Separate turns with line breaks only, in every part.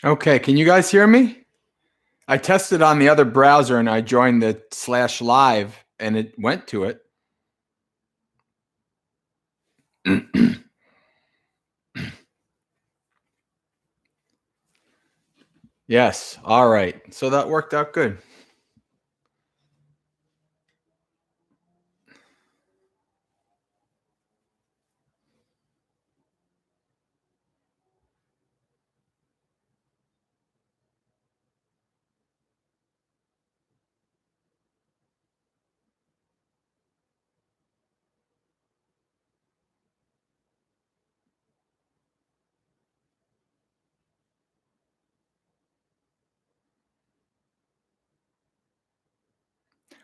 Okay, can you guys hear me? I tested on the other browser and I joined the /live and it went to it. Yes, all right. So that worked out good.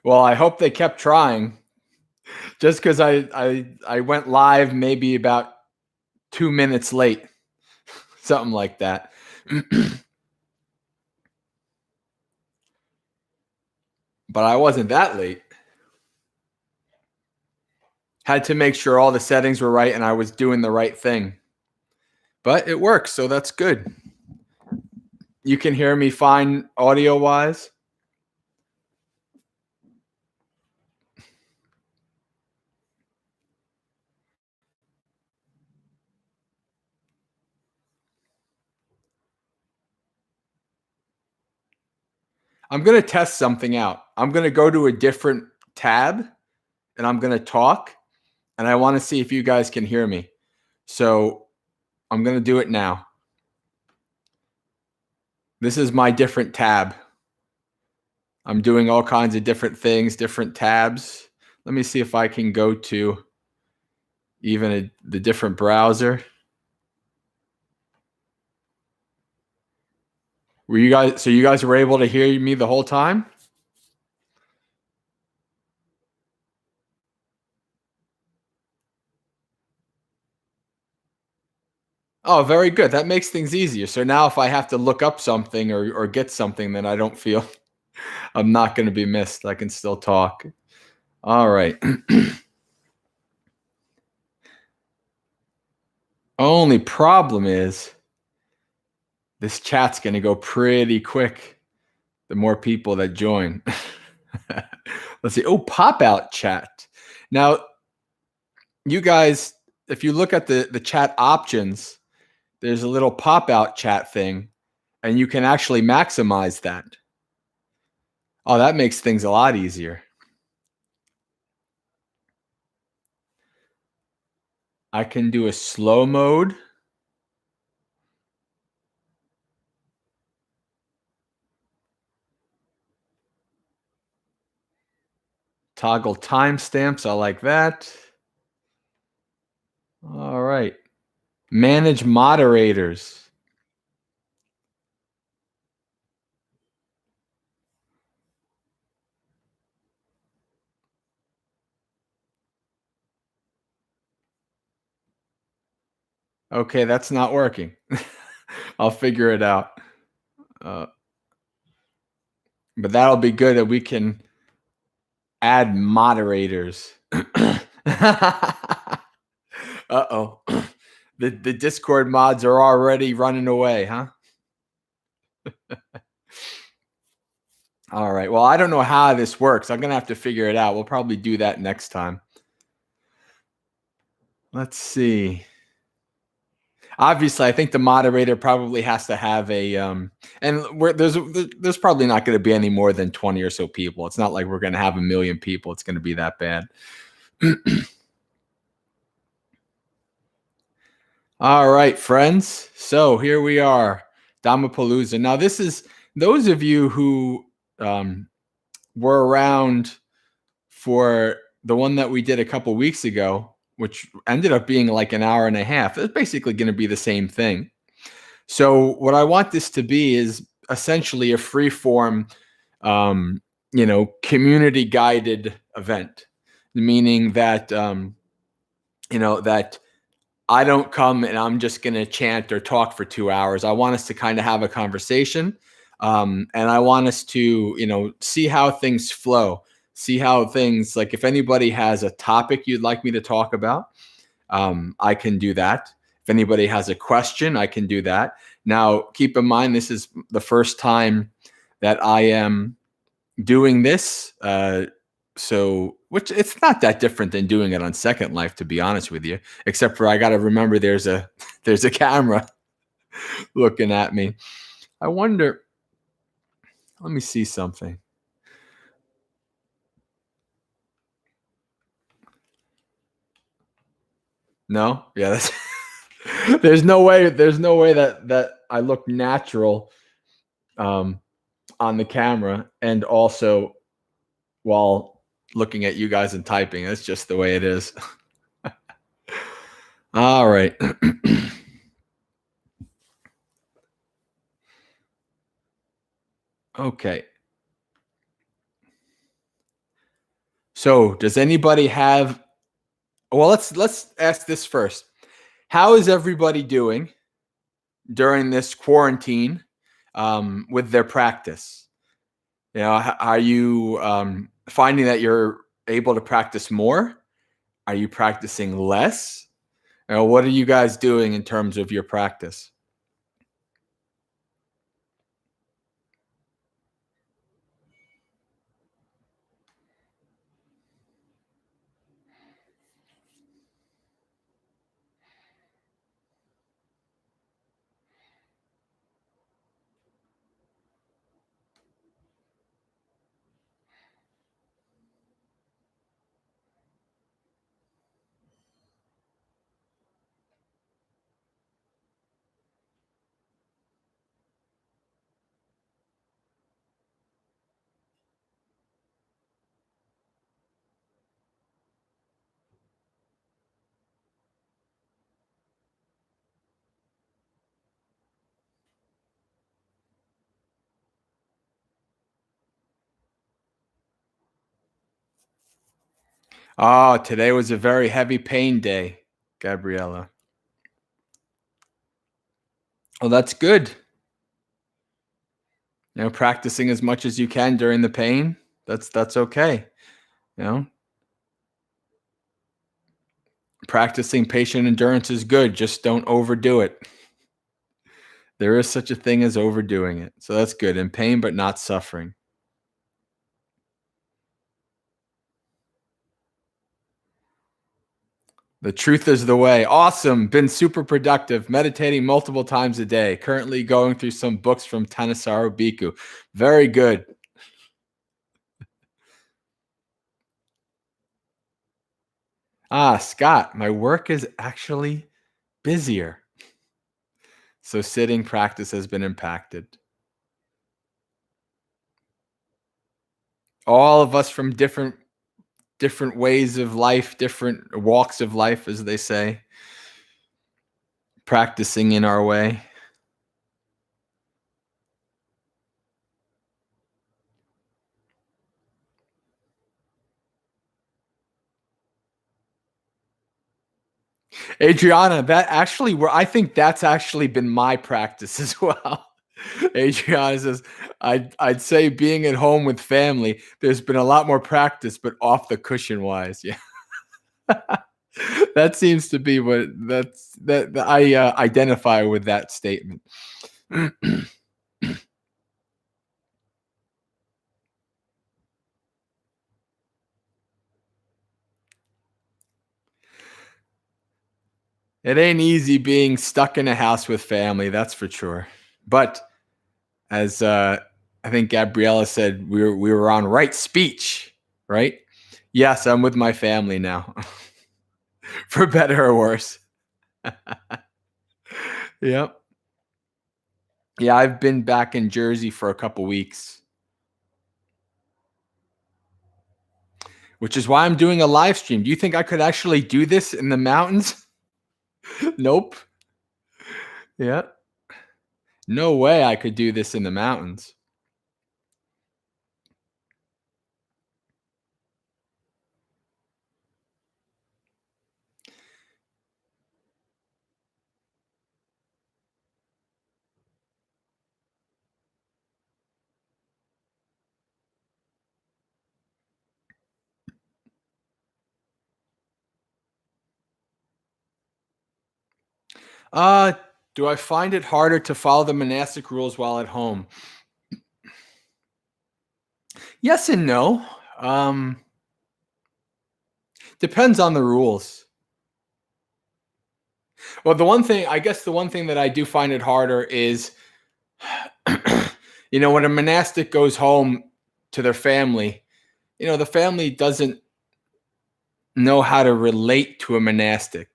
Well, I hope they kept trying. Just because I went live maybe about 2 minutes late, something like that. But I wasn't that late. Had to make sure all the settings were right and I was doing the right thing. But it works, so that's good. You can hear me fine audio-wise? I'm going to test something out. I'm going to go to a different tab and I'm going to talk and I want to see if you guys can hear me. So I'm going to do it now. This is my different tab. I'm doing all kinds of different things, different tabs. Let me see if I can go to even the different browser. So you guys were able to hear me the whole time? Oh, very good. That makes things easier. So now if I have to look up something or get something, then I don't feel I'm not going to be missed. I can still talk. All right. Only problem is this chat's going to go pretty quick the more people that join. Let's see. Oh, pop-out chat. Now, you guys, if you look at the chat options, there's a little pop-out chat thing, and you can actually maximize that. Oh, that makes things a lot easier. I can do a slow mode. Toggle timestamps. I like that. All right. Manage moderators. Okay, that's not working. I'll figure it out. But that'll be good that we can add moderators. Uh-oh. The Discord mods are already running away, huh? All right. Well, I don't know how this works. I'm going to have to figure it out. We'll probably do that next time. Let's see. Obviously, I think the moderator probably has to have a and there's probably not going to be any more than 20 or so people. It's not like we're going to have 1 million people. It's going to be that bad. All right, friends. So here we are, Dhammapalooza. Now, this is those of you who were around for the one that we did a couple weeks ago, which ended up being like an hour and a half. It's basically going to be the same thing. So what I want this to be is essentially a free form, community guided event, meaning that, that I don't come and I'm just going to chant or talk for 2 hours. I want us to kind of have a conversation. And I want us to, see how things flow, see how things, like if anybody has a topic you'd like me to talk about, I can do that. If anybody has a question, I can do that. Now, keep in mind, this is the first time that I am doing this. Which it's not that different than doing it on Second Life, to be honest with you, except for I got to remember there's a camera looking at me. I wonder, let me see something. No? Yeah, that's there's no way that I look natural on the camera and also while looking at you guys and typing. That's just the way it is. All right. Okay. So, does anybody have? Well, let's ask this first. How is everybody doing during this quarantine with their practice? Are you finding that you're able to practice more? Are you practicing less? What are you guys doing in terms of your practice? Oh, today was a very heavy pain day, Gabriella. Well, that's good. Practicing as much as you can during the pain, that's okay. Practicing patient endurance is good. Just don't overdo it. There is such a thing as overdoing it. So that's good. In pain, but not suffering. The truth is the way. Awesome. Been super productive. Meditating multiple times a day. Currently going through some books from Thanissaro Bhikkhu. Very good. Scott, my work is actually busier. So sitting practice has been impacted. All of us from different ways of life, different walks of life, as they say, practicing in our way. Adriana, I think that's actually been my practice as well. Adriana says, I'd say being at home with family, there's been a lot more practice, but off the cushion wise. Yeah. That seems to be what that I identify with that statement. It ain't easy being stuck in a house with family, that's for sure. But as I think Gabriella said, we were on right speech, right? Yes, I'm with my family now, for better or worse. Yep. Yeah, I've been back in Jersey for a couple weeks, which is why I'm doing a live stream. Do you think I could actually do this in the mountains? Nope. Yeah. No way I could do this in the mountains. Uh, do I find it harder to follow the monastic rules while at home? Yes and no. Depends on the rules. Well, the one thing that I do find it harder is, when a monastic goes home to their family, the family doesn't know how to relate to a monastic.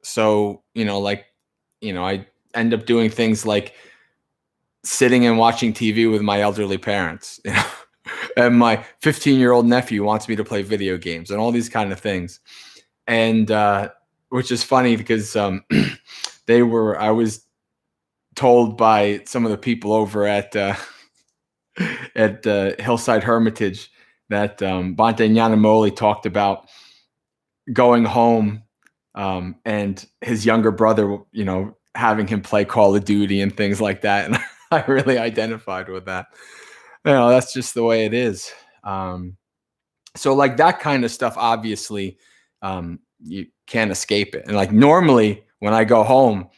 So, I end up doing things like sitting and watching TV with my elderly parents, and my 15-year-old nephew wants me to play video games and all these kind of things. And which is funny because I was told by some of the people over at Hillside Hermitage that Bhante Nyanamoli talked about going home, and his younger brother, having him play Call of Duty and things like that. And I really identified with that. That's just the way it is. So like that kind of stuff, obviously, you can't escape it. And like normally when I go home,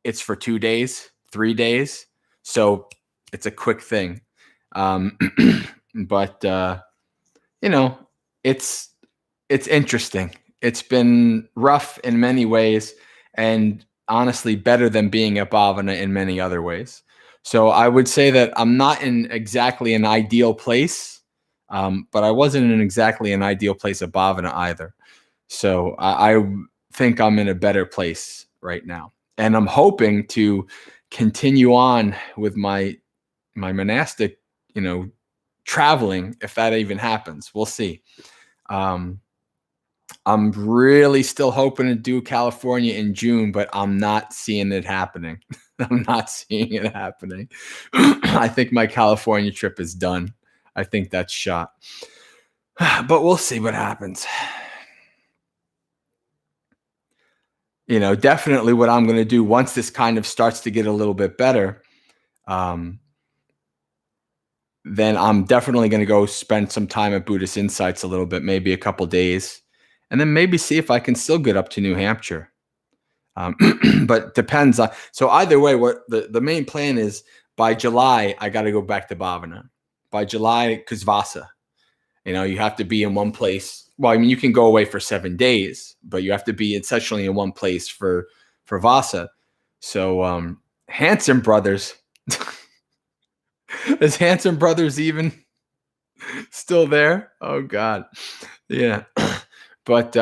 it's for 2 days, 3 days. So it's a quick thing. But it's interesting. It's been rough in many ways, and honestly better than being at Bhavana in many other ways. So I would say that I'm not in exactly an ideal place, but I wasn't in exactly an ideal place at Bhavana either. So I think I'm in a better place right now, and I'm hoping to continue on with my monastic, traveling, if that even happens. We'll see. I'm really still hoping to do California in June, but I'm not seeing it happening. I'm not seeing it happening. I think my California trip is done. I think that's shot. But we'll see what happens. Definitely what I'm going to do once this kind of starts to get a little bit better, then I'm definitely going to go spend some time at Buddhist Insights a little bit, maybe a couple days, and then maybe see if I can still get up to New Hampshire. But depends on. So either way, what the main plan is, by July, I got to go back to Bhavana. By July, because Vasa, you have to be in one place. Well, I mean, you can go away for 7 days, but you have to be essentially in one place for Vasa. So Hanson Brothers. Is Hanson Brothers even still there? Oh God. Yeah. But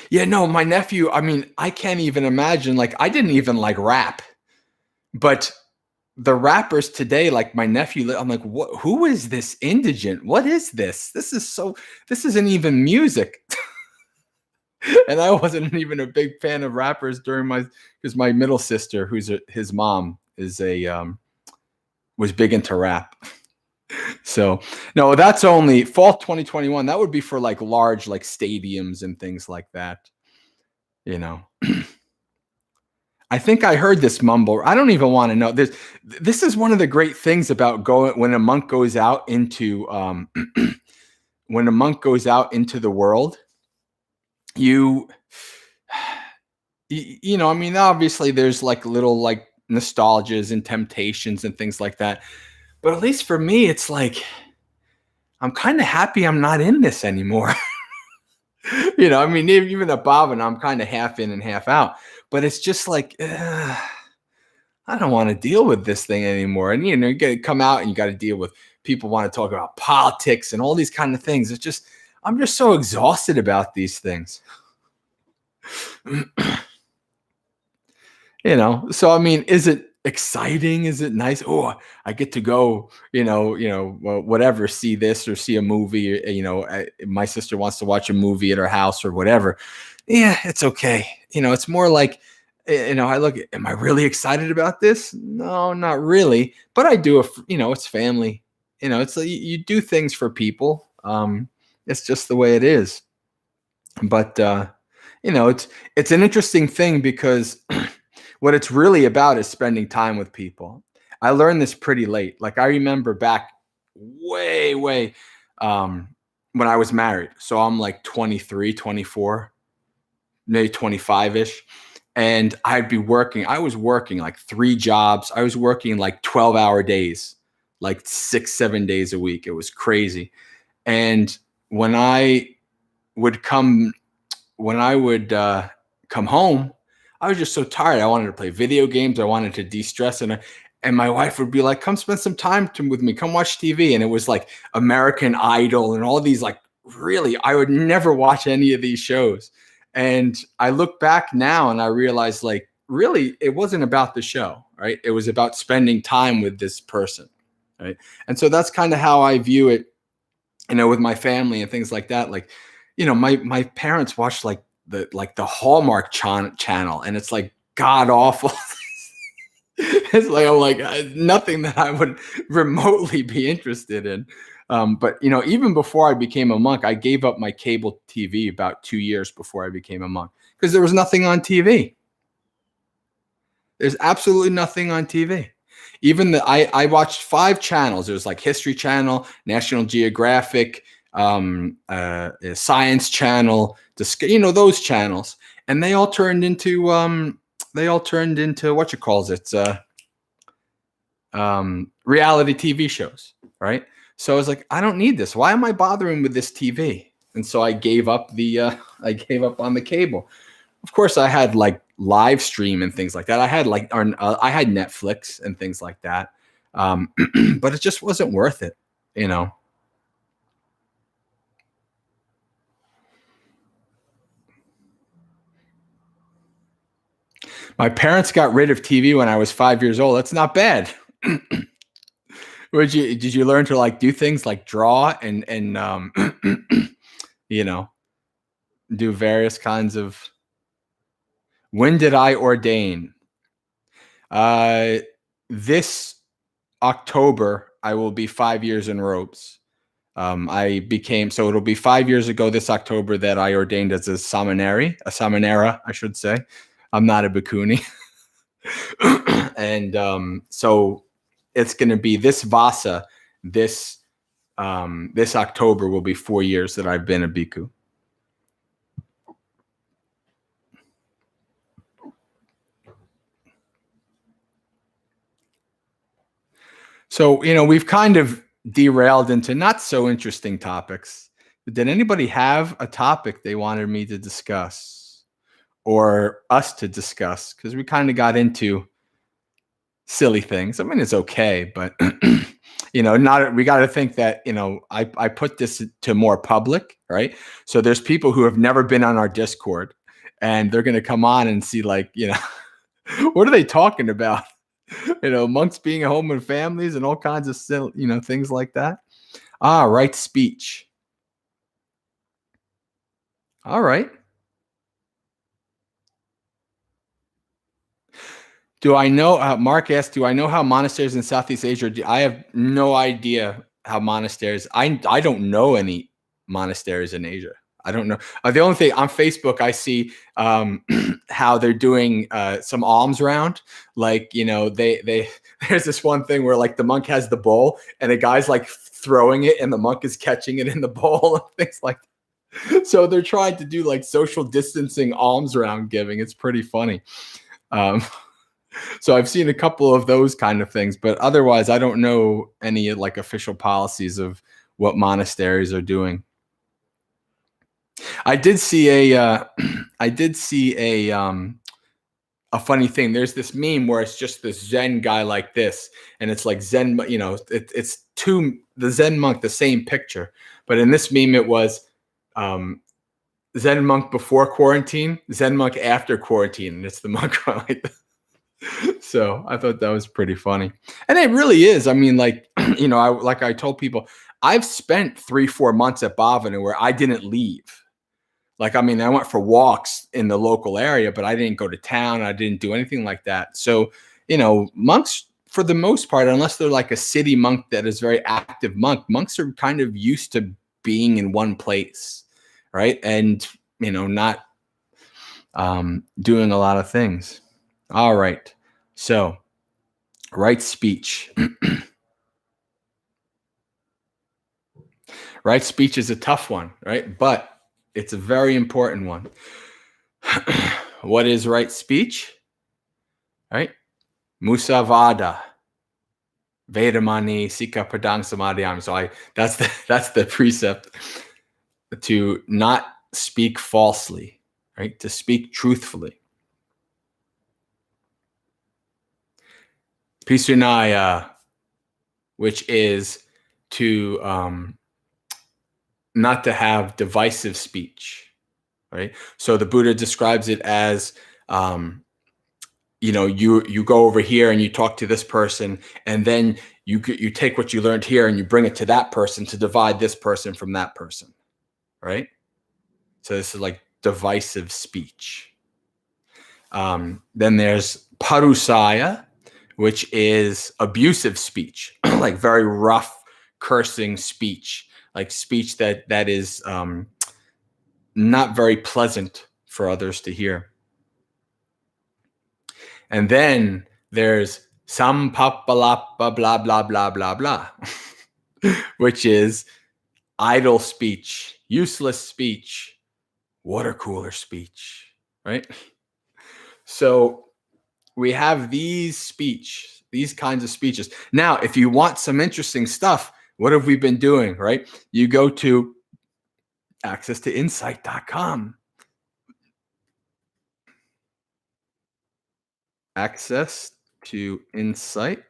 yeah, no, my nephew, I mean, I can't even imagine, like, I didn't even like rap, but the rappers today, like my nephew, I'm like, what, who is this indigent? What is this? This isn't even music. And I wasn't even a big fan of rappers because my middle sister, his mom is was big into rap. So no, that's only fall 2021. That would be for like large, like stadiums and things like that. I think I heard this mumble. I don't even want to know this. This is one of the great things about when a monk goes out into when a monk goes out into the world. you I mean, obviously there's like little like nostalgias and temptations and things like that. But at least for me, it's like I'm kind of happy I'm not in this anymore. I mean, even at Bob and I'm kind of half in and half out. But it's just like I don't want to deal with this thing anymore. And you got to come out and you got to deal with people want to talk about politics and all these kind of things. It's just I'm just so exhausted about these things. So I mean, is it exciting? Is it nice? Oh, I get to go, whatever, see this or see a movie. My sister wants to watch a movie at her house or whatever. Yeah, it's okay. It's more like, I look at, am I really excited about this? No, not really. But I do, it's family. It's like you do things for people. It's just the way it is. But, it's an interesting thing because what it's really about is spending time with people. I learned this pretty late. Like I remember back way, when I was married. So I'm like 23, 24, maybe 25-ish. And I'd be working. I was working like 3 jobs. I was working like 12-hour days, like 6, 7 days a week. It was crazy. And when I would come home, I was just so tired. I wanted to play video games. I wanted to de-stress. And my wife would be like, come spend some time with me. Come watch TV. And it was like American Idol and all these like, really, I would never watch any of these shows. And I look back now and I realize like, really, it wasn't about the show, right? It was about spending time with this person, right? And so that's kind of how I view it, with my family and things like that. Like, my parents watched like the Hallmark channel, and it's like god awful. It's like I'm like nothing that I would remotely be interested in. But even before I became a monk, I gave up my cable TV about 2 years before I became a monk because there was nothing on TV. There's absolutely nothing on TV. Even I watched 5 channels. There's like History Channel, National Geographic, Science Channel, those channels, and they all turned into what you calls it, reality TV shows, right? So I was like, I don't need this. Why am I bothering with this TV? And so I gave up on the cable. Of course, I had like live stream and things like that. I had I had Netflix and things like that, but it just wasn't worth it, My parents got rid of TV when I was 5 years old. That's not bad. Did you learn to like do things like draw and do various kinds of? When did I ordain? This October I will be 5 years in robes. So it'll be 5 years ago this October that I ordained as a samanera, I should say. I'm not a bhikkhuni. And so it's going to be this Vasa, this October will be 4 years that I've been a bhikkhu. So, we've kind of derailed into not so interesting topics. But did anybody have a topic they wanted me to discuss or us to discuss? Because we kind of got into silly things. I mean, it's okay, but we got to think that, I put this to more public, right? So there's people who have never been on our Discord and they're going to come on and see like, what are they talking about? Monks being at home with families and all kinds of, things like that. Right speech. All right. Do I know, Mark asked, do I know how monasteries in Southeast Asia, I have no idea how monasteries, I don't know any monasteries in Asia. I don't know. The only thing on Facebook, I see how they're doing some alms round. Like, they there's this one thing where like the monk has the bowl and a guy's like throwing it and the monk is catching it in the bowl and things like that. So they're trying to do like social distancing alms round giving. It's pretty funny. Um, so I've seen a couple of those kind of things, but otherwise I don't know any like official policies of what monasteries are doing. I did see I did see a funny thing. There's this meme where it's just this Zen guy like this, and it's like Zen, it's the Zen monk, the same picture, but in this meme it was um, Zen monk before quarantine, Zen monk after quarantine, and it's the monk like. So I thought that was pretty funny, and it really is. I mean, like like I told people, I've spent 3-4 months at Bhavana where I didn't leave. Like, I mean, I went for walks in the local area, but I didn't go to town. I didn't do anything like that. So, monks, for the most part, unless they're like a city monk that is very active monks are kind of used to being in one place, right? And, not doing a lot of things. All right. So, right speech. Right speech is a tough one, right? But it's a very important one. What is right speech? Right? Musavada. Vedamani Sika Pradang Samadhyam. So that's the precept, to not speak falsely, right? To speak truthfully. Pisunaya, which is to not to have divisive speech, right? So the Buddha describes it as you go over here and you talk to this person, and then you take what you learned here and you bring it to that person to divide this person from that person, right? So this is like divisive speech. Then there's parusaya, which is abusive speech, like very rough, cursing speech, like speech that is not very pleasant for others to hear. And then there's sampapalapa blah blah blah blah blah, which is idle speech, useless speech, water cooler speech, right? So we have these kinds of speeches. Now, if you want some interesting stuff, what have we been doing, right? You go to accesstoinsight.com. Access to Insight.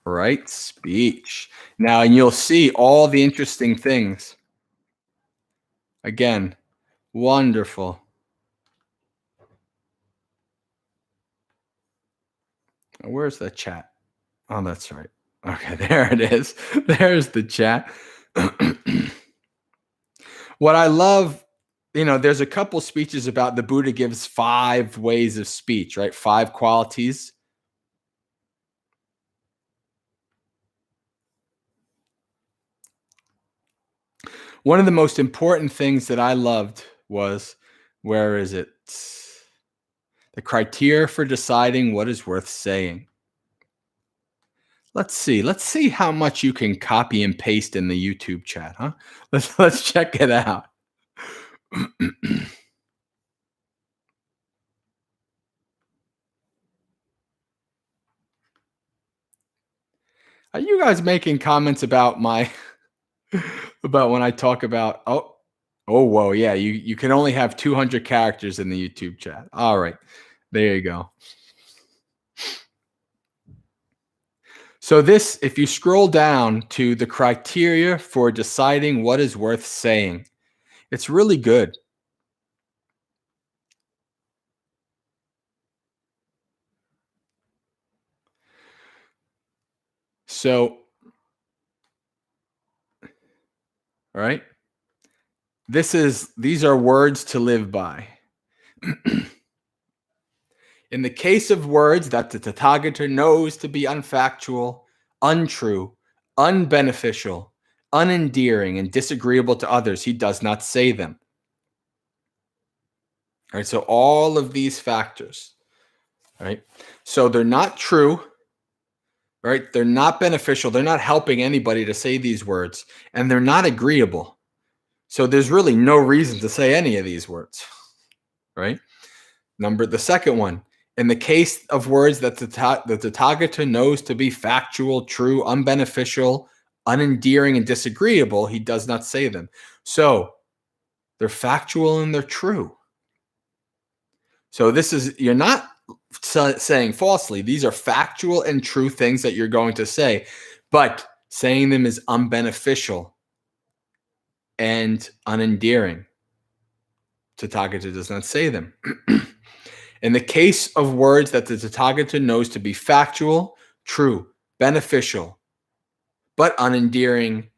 Right speech. Now, and you'll see all the interesting things. Again, wonderful. Where's the chat? Oh, that's right. Okay, there it is. There's the chat. What I love, there's a couple speeches about the Buddha gives 5 ways of speech, right? 5 qualities. One of the most important things that I loved was, where is it? The criteria for deciding what is worth saying. Let's see how much you can copy and paste in the YouTube chat, huh? Let's check it out. Are you guys making comments about about when I talk about whoa, yeah, you can only have 200 characters in the YouTube chat. All right. There you go. So this, if you scroll down to the criteria for deciding what is worth saying, it's really good. So, all right. These are words to live by. In the case of words that the Tathagata knows to be unfactual, untrue, unbeneficial, unendearing, and disagreeable to others, he does not say them. All right, so all of these factors, right? So they're not true, right? They're not beneficial. They're not helping anybody to say these words, and they're not agreeable. So there's really no reason to say any of these words, right? The second one, in the case of words that the Tathagata knows to be factual, true, unbeneficial, unendearing, and disagreeable, he does not say them. So they're factual and they're true. So you're not saying falsely. These are factual and true things that you're going to say, but saying them is unbeneficial and unendearing. Tathagata does not say them. In the case of words that the Tathagata knows to be factual, true, beneficial, but unendearing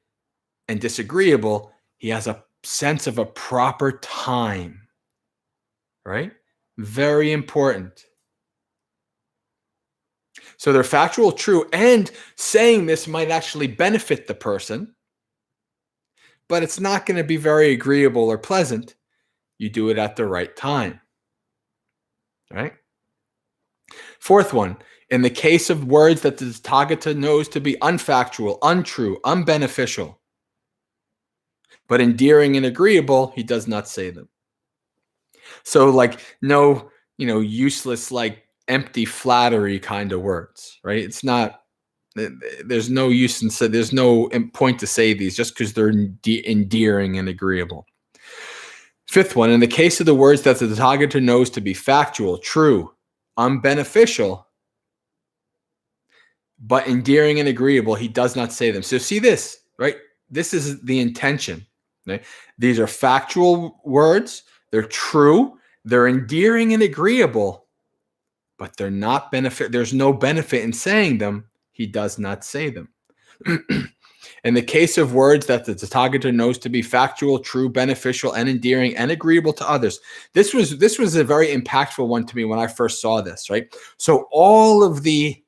and disagreeable, he has a sense of a proper time, right? Very important. So they're factual, true, and saying this might actually benefit the person, but it's not going to be very agreeable or pleasant. You do it at the right time, right? Fourth one, in the case of words that the Tathagata knows to be unfactual, untrue, unbeneficial, but endearing and agreeable, he does not say them. So like no, useless, like empty flattery kind of words, right? It's not, there's no use in, there's no point to say these just because they're endearing and agreeable. Fifth one, in the case of the words that the Tathagata knows to be factual, true, unbeneficial, but endearing and agreeable, he does not say them. So see this, right? This is the intention. Right? These are factual words. They're true. They're endearing and agreeable, but they're not benefit. There's no benefit in saying them. He does not say them. In the case of words that the Tathagata knows to be factual, true, beneficial, and endearing and agreeable to others, this was a very impactful one to me when I first saw this. Right. So all of the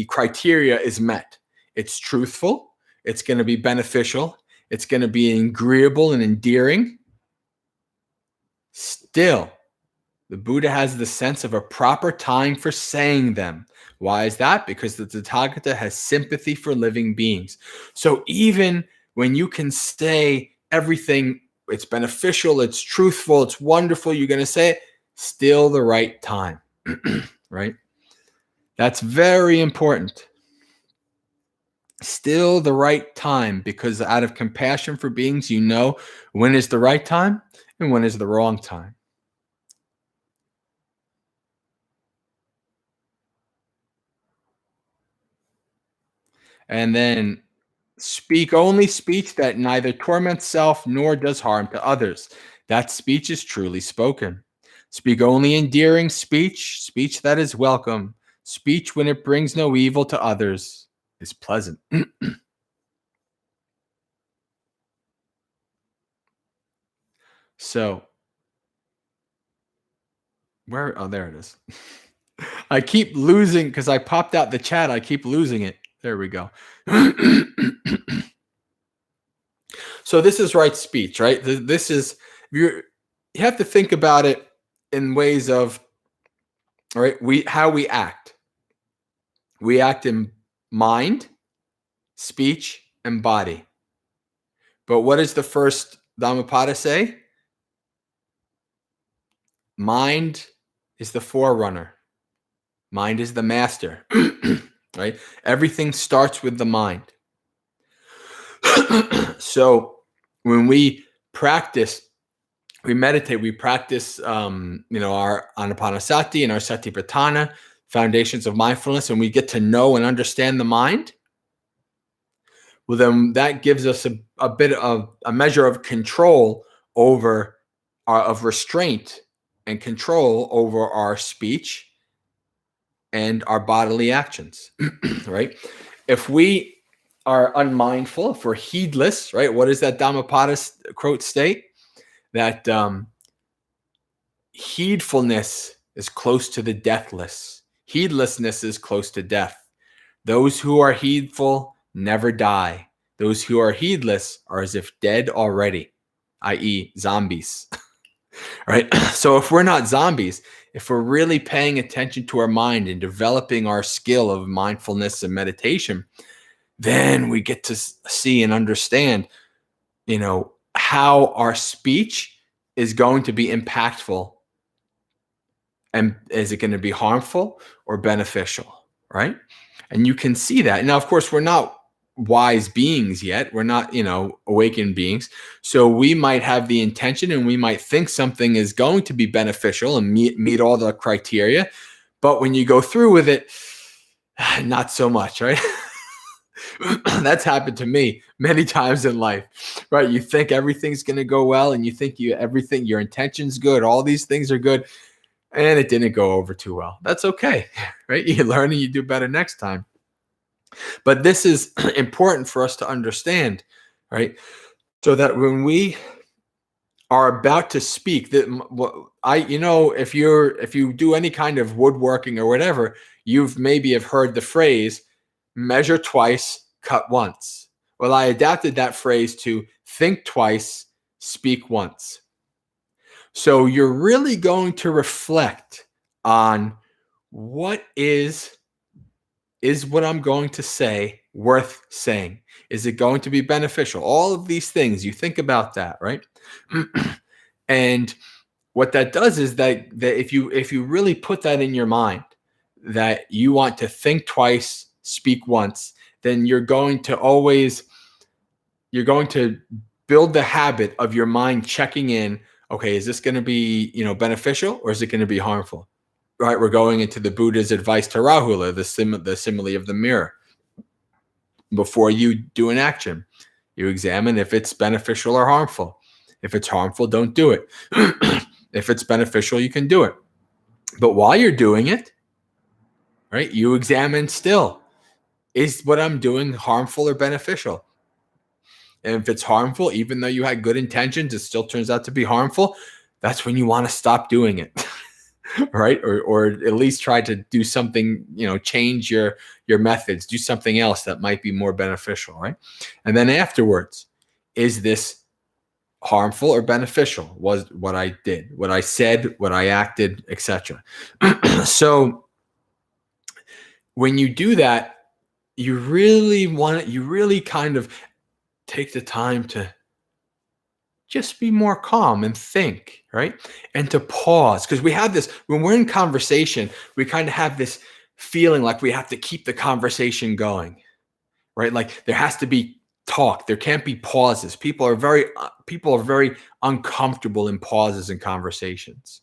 criteria is met. It's truthful. It's going to be beneficial. It's going to be agreeable and endearing. Still, the Buddha has the sense of a proper time for saying them. Why is that? Because the Tathagata has sympathy for living beings. So even when you can say everything, it's beneficial, it's truthful, it's wonderful, you're going to say it, still the right time, right? That's very important. Still the right time, because out of compassion for beings, you know when is the right time and when is the wrong time. And then speak only speech that neither torments self nor does harm to others. That speech is truly spoken. Speak only endearing speech, speech that is welcome. Speech when it brings no evil to others is pleasant. So, oh, there it is. I keep losing, because I popped out the chat. I keep losing it. There we go. So this is right speech, right? This is, you have to think about it in ways of, all right, how we act. We act in mind, speech, and body. But what does the first Dhammapada say? Mind is the forerunner. Mind is the master, right? Everything starts with the mind. So when we practice, we meditate, we practice, our anapanasati and our satipatthana, foundations of mindfulness, and we get to know and understand the mind. Well, then that gives us a bit of a measure of control over of restraint and control over our speech and our bodily actions, right? If we are unmindful, if we're heedless, right? What does that Dhammapada quote state? That heedfulness is close to the deathless. Heedlessness is close to death. Those who are heedful never die. Those who are heedless are as if dead already, i.e. zombies, right? So if we're not zombies, if we're really paying attention to our mind and developing our skill of mindfulness and meditation, then we get to see and understand, how our speech is going to be impactful, and is it going to be harmful or beneficial, right? And you can see that. Now, of course, we're not wise beings yet. We're not, awakened beings. So we might have the intention and we might think something is going to be beneficial and meet all the criteria. But when you go through with it, not so much, right? That's happened to me many times in life, right? You think everything's going to go well and you think your intention's good. All these things are good. And it didn't go over too well. That's okay, right? You learn and you do better next time. But this is important for us to understand, right? So that when we are about to speak, that if you do any kind of woodworking or whatever, you've maybe have heard the phrase, measure twice, cut once. Well, I adapted that phrase to think twice, speak once. So you're really going to reflect on what is what I'm going to say worth saying? Is it going to be beneficial? All of these things, you think about that, right? And what that does is that if you really put that in your mind, that you want to think twice, speak once, then you're going to build the habit of your mind checking in. Okay, is this going to be, beneficial, or is it going to be harmful? Right, we're going into the Buddha's advice to Rahula, the simile of the mirror. Before you do an action, you examine if it's beneficial or harmful. If it's harmful, don't do it. If it's beneficial, you can do it. But while you're doing it, right, you examine still, is what I'm doing harmful or beneficial? And if it's harmful, even though you had good intentions, it still turns out to be harmful. That's when you want to stop doing it. Right? Or at least try to do something, change your methods, do something else that might be more beneficial, right? And then afterwards, is this harmful or beneficial? Was what I did, what I said, what I acted, etc. So when you do that, you really kind of take the time to just be more calm and think, right? And to pause. Because we have this, when we're in conversation, we kind of have this feeling like we have to keep the conversation going, right? Like there has to be talk. There can't be pauses. People are very uncomfortable in pauses in conversations.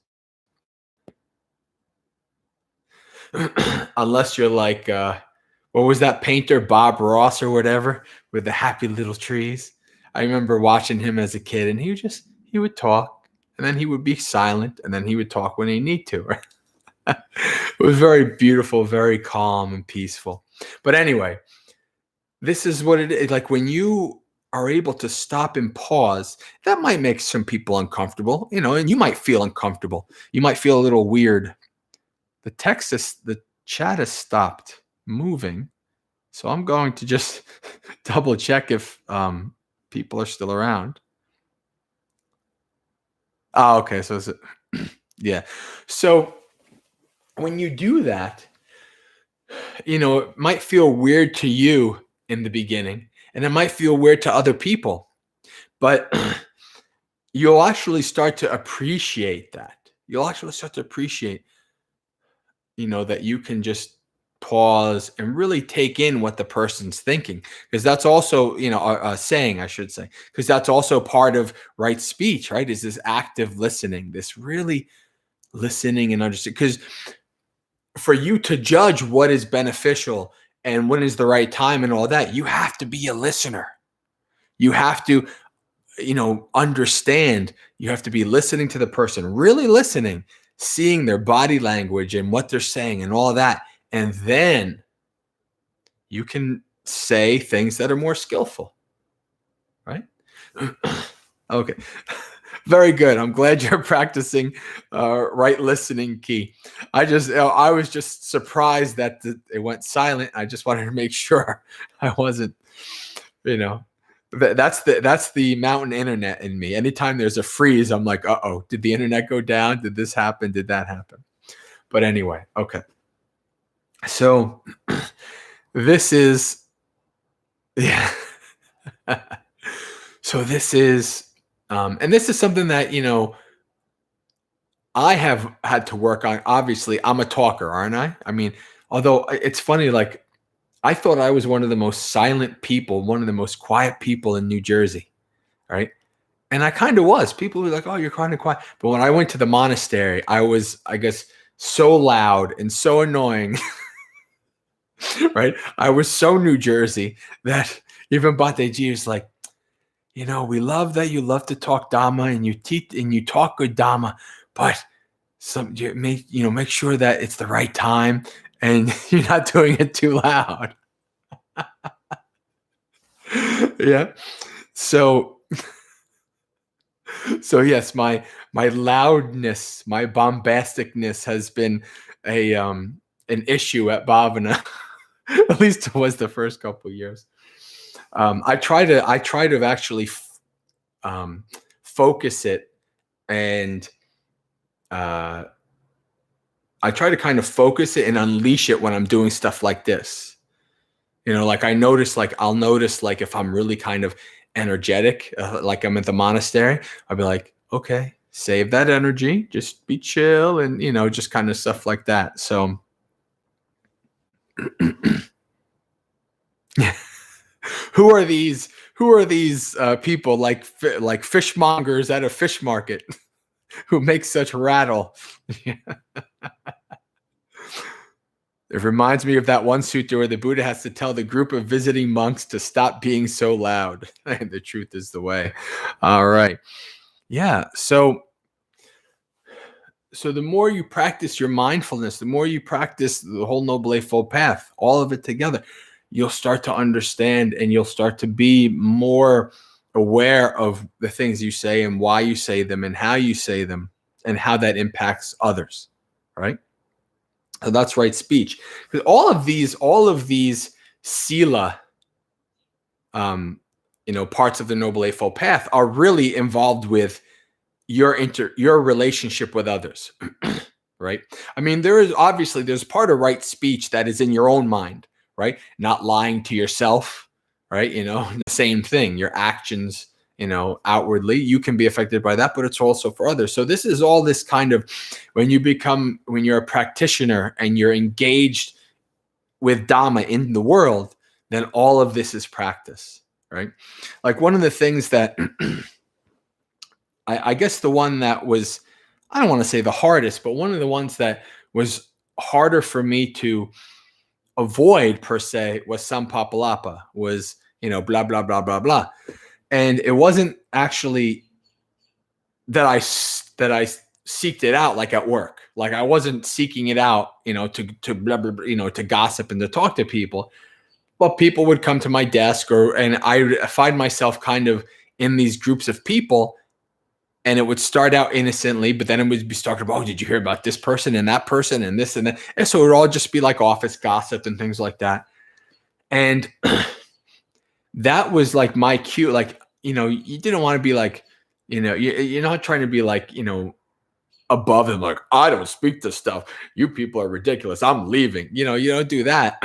Unless you're like, what was that painter, Bob Ross or whatever, with the happy little trees? I remember watching him as a kid, and he would talk, and then he would be silent, and then he would talk when he need to. Right? It was very beautiful, very calm and peaceful. But anyway, this is what it is. Like when you are able to stop and pause, that might make some people uncomfortable, and you might feel uncomfortable. You might feel a little weird. The chat has stopped moving, so I'm going to just double check if people are still around. Oh, okay. So is it? Yeah. So when you do that, it might feel weird to you in the beginning, and it might feel weird to other people, but you'll actually start to appreciate that. You'll actually start to appreciate, that you can just pause and really take in what the person's thinking, because that's also saying, I should say, because that's also part of right speech, right? Is this active listening, this really listening and understanding. Because for you to judge what is beneficial and when is the right time and all that, you have to be a listener. You have to understand. You have to be listening to the person, really listening, seeing their body language and what they're saying and all that. And then you can say things that are more skillful, right? Okay. Very good. I'm glad you're practicing right listening key. I was just surprised that it went silent. I just wanted to make sure I wasn't, but That's the mountain internet in me. Anytime there's a freeze, I'm like, uh-oh, did the internet go down? Did this happen? Did that happen? But anyway, okay. So this is, yeah. So this is, and this is something that, I have had to work on. Obviously, I'm a talker, aren't I? I mean, although it's funny, like I thought I was one of the most silent people, one of the most quiet people in New Jersey, right? And I kind of was. People were like, "Oh, you're kind of quiet." But when I went to the monastery, I was, I guess, so loud and so annoying, right? I was so New Jersey that even Bhattaji was like, we love that you love to talk Dhamma and you teach and you talk good Dhamma, but make sure that it's the right time and you're not doing it too loud. Yeah. So yes, my loudness, my bombasticness has been an issue at Bhavana. At least it was the first couple of years. I try to actually focus it, and I try to kind of focus it and unleash it when I'm doing stuff like this. Like I'll notice like if I'm really kind of energetic, like I'm at the monastery, I'll be like, okay, save that energy, just be chill, and just kind of stuff like that. So who are these people like fishmongers at a fish market who make such rattle? It reminds me of that one sutta where the Buddha has to tell the group of visiting monks to stop being so loud. And the truth is the way. All right. Yeah. So the more you practice your mindfulness, the more you practice the whole Noble Eightfold Path, all of it together, you'll start to understand and you'll start to be more aware of the things you say and why you say them and how you say them and how that impacts others, right? So that's right speech. Because all of these sila, parts of the Noble Eightfold Path are really involved with your relationship with others, right? I mean, there's part of right speech that is in your own mind, right? Not lying to yourself, right? The same thing, your actions, outwardly, you can be affected by that, but it's also for others. So this is all this kind of, when you're a practitioner and you're engaged with Dhamma in the world, then all of this is practice, right? Like one of the things that, I guess the one that was, I don't want to say the hardest, but one of the ones that was harder for me to avoid per se was sampapalapa, was, blah, blah, blah, blah, blah. And it wasn't actually that I seeked it out like at work. Like I wasn't seeking it out, to blah, blah, blah, to gossip and to talk to people. But people would come to my desk and I find myself kind of in these groups of people, and it would start out innocently, but then it would be talking about, oh, did you hear about this person and that person and this and that? And so it would all just be like office gossip and things like that. And that was like my cue. Like, you didn't want to be like, you're not trying to be like, above them. Like, I don't speak to stuff. You people are ridiculous. I'm leaving. You don't do that.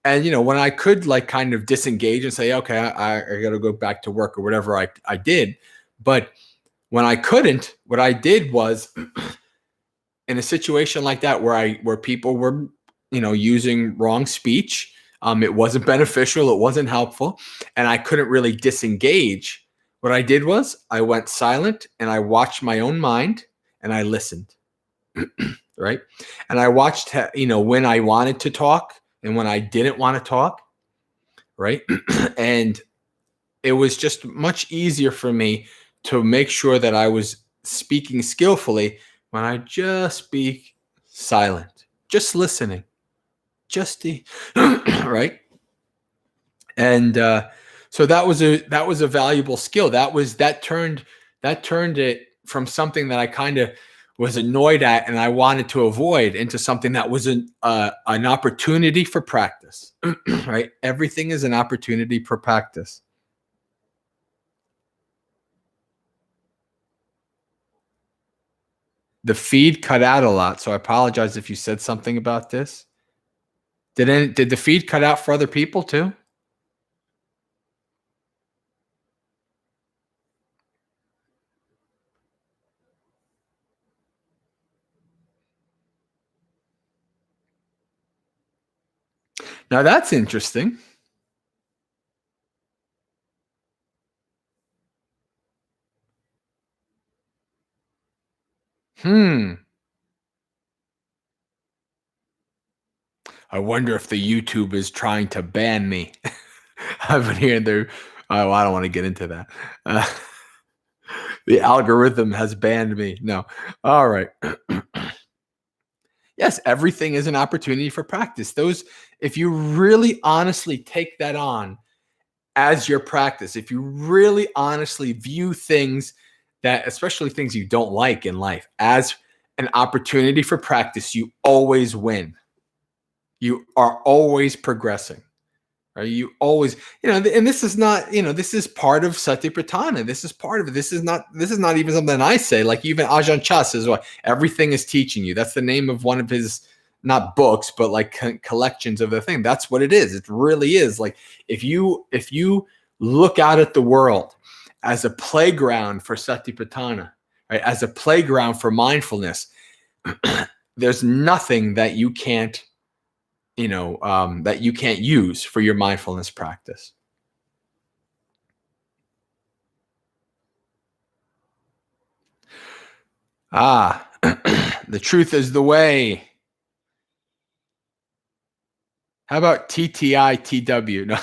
And, when I could like kind of disengage and say, okay, I got to go back to work or whatever I did. But when I couldn't, what I did was in a situation like that where people were, using wrong speech, it wasn't beneficial, it wasn't helpful, and I couldn't really disengage. What I did was I went silent and I watched my own mind and I listened, right? And I watched, when I wanted to talk and when I didn't want to talk, right? And it was just much easier for me to make sure that I was speaking skillfully when I just speak silent, just listening, right? And so that was a valuable skill. That turned it from something that I kind of was annoyed at and I wanted to avoid into something that was an opportunity for practice, right? Everything is an opportunity for practice. The feed cut out a lot, so I apologize if you said something about this. Did the feed cut out for other people too? Now that's interesting. I wonder if the YouTube is trying to ban me. I've been hearing there. Oh, I don't want to get into that. Uh, the algorithm has banned me. No. All right. Yes, everything is an opportunity for practice. If you really honestly take that on as your practice, if you really honestly view things that, especially things you don't like in life, as an opportunity for practice, you always win. You are always progressing. Right? You always, and this is not, this is part of Satipatthana. This is part of it. This is not even something I say. Like even Ajahn Chah says, "What everything is teaching you." That's the name of one of his not books, but like collections of the thing. That's what it is. It really is. Like if you look out at the world as a playground for Satipatthana, right? As a playground for mindfulness, there's nothing that you can't that you can't use for your mindfulness practice. The truth is the way. How about TTITW? No,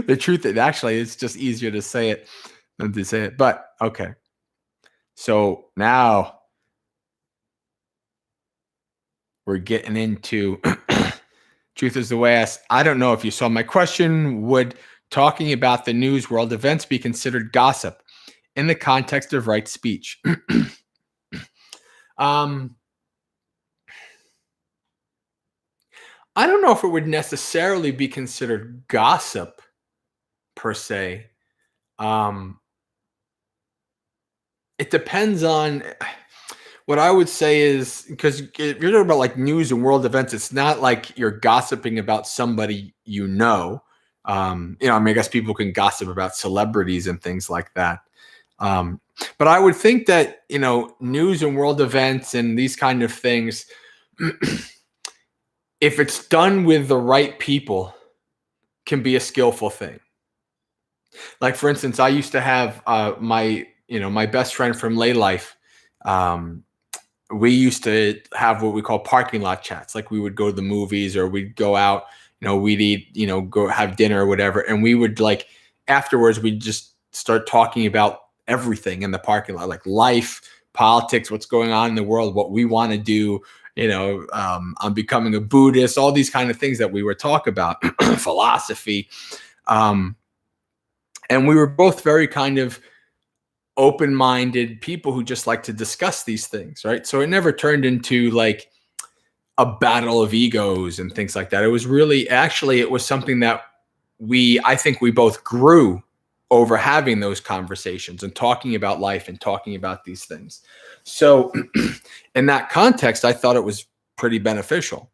the truth is actually it's just easier to say it than to say it. But okay. So now we're getting into truth is the way. I don't know if you saw my question. Would talking about the news world events be considered gossip in the context of right speech? I don't know if it would necessarily be considered gossip per se. It depends on what I would say is because if you're talking about like news and world events, it's not like you're gossiping about somebody you know. I mean, I guess people can gossip about celebrities and things like that. But I would think that, news and world events and these kind of things, if it's done with the right people, can be a skillful thing. Like, for instance, I used to have my best friend from lay life. We used to have what we call parking lot chats. Like we would go to the movies or we'd go out, we'd eat, go have dinner or whatever. And we would like afterwards, we'd just start talking about everything in the parking lot, like life, politics, what's going on in the world, what we want to do, I'm becoming a Buddhist, all these kind of things that we would talk about, philosophy. And we were both very kind of open-minded people who just like to discuss these things, right? So it never turned into like a battle of egos and things like that. It was really, actually, it was something that I think we both grew over having those conversations and talking about life and talking about these things. So in that context, I thought it was pretty beneficial.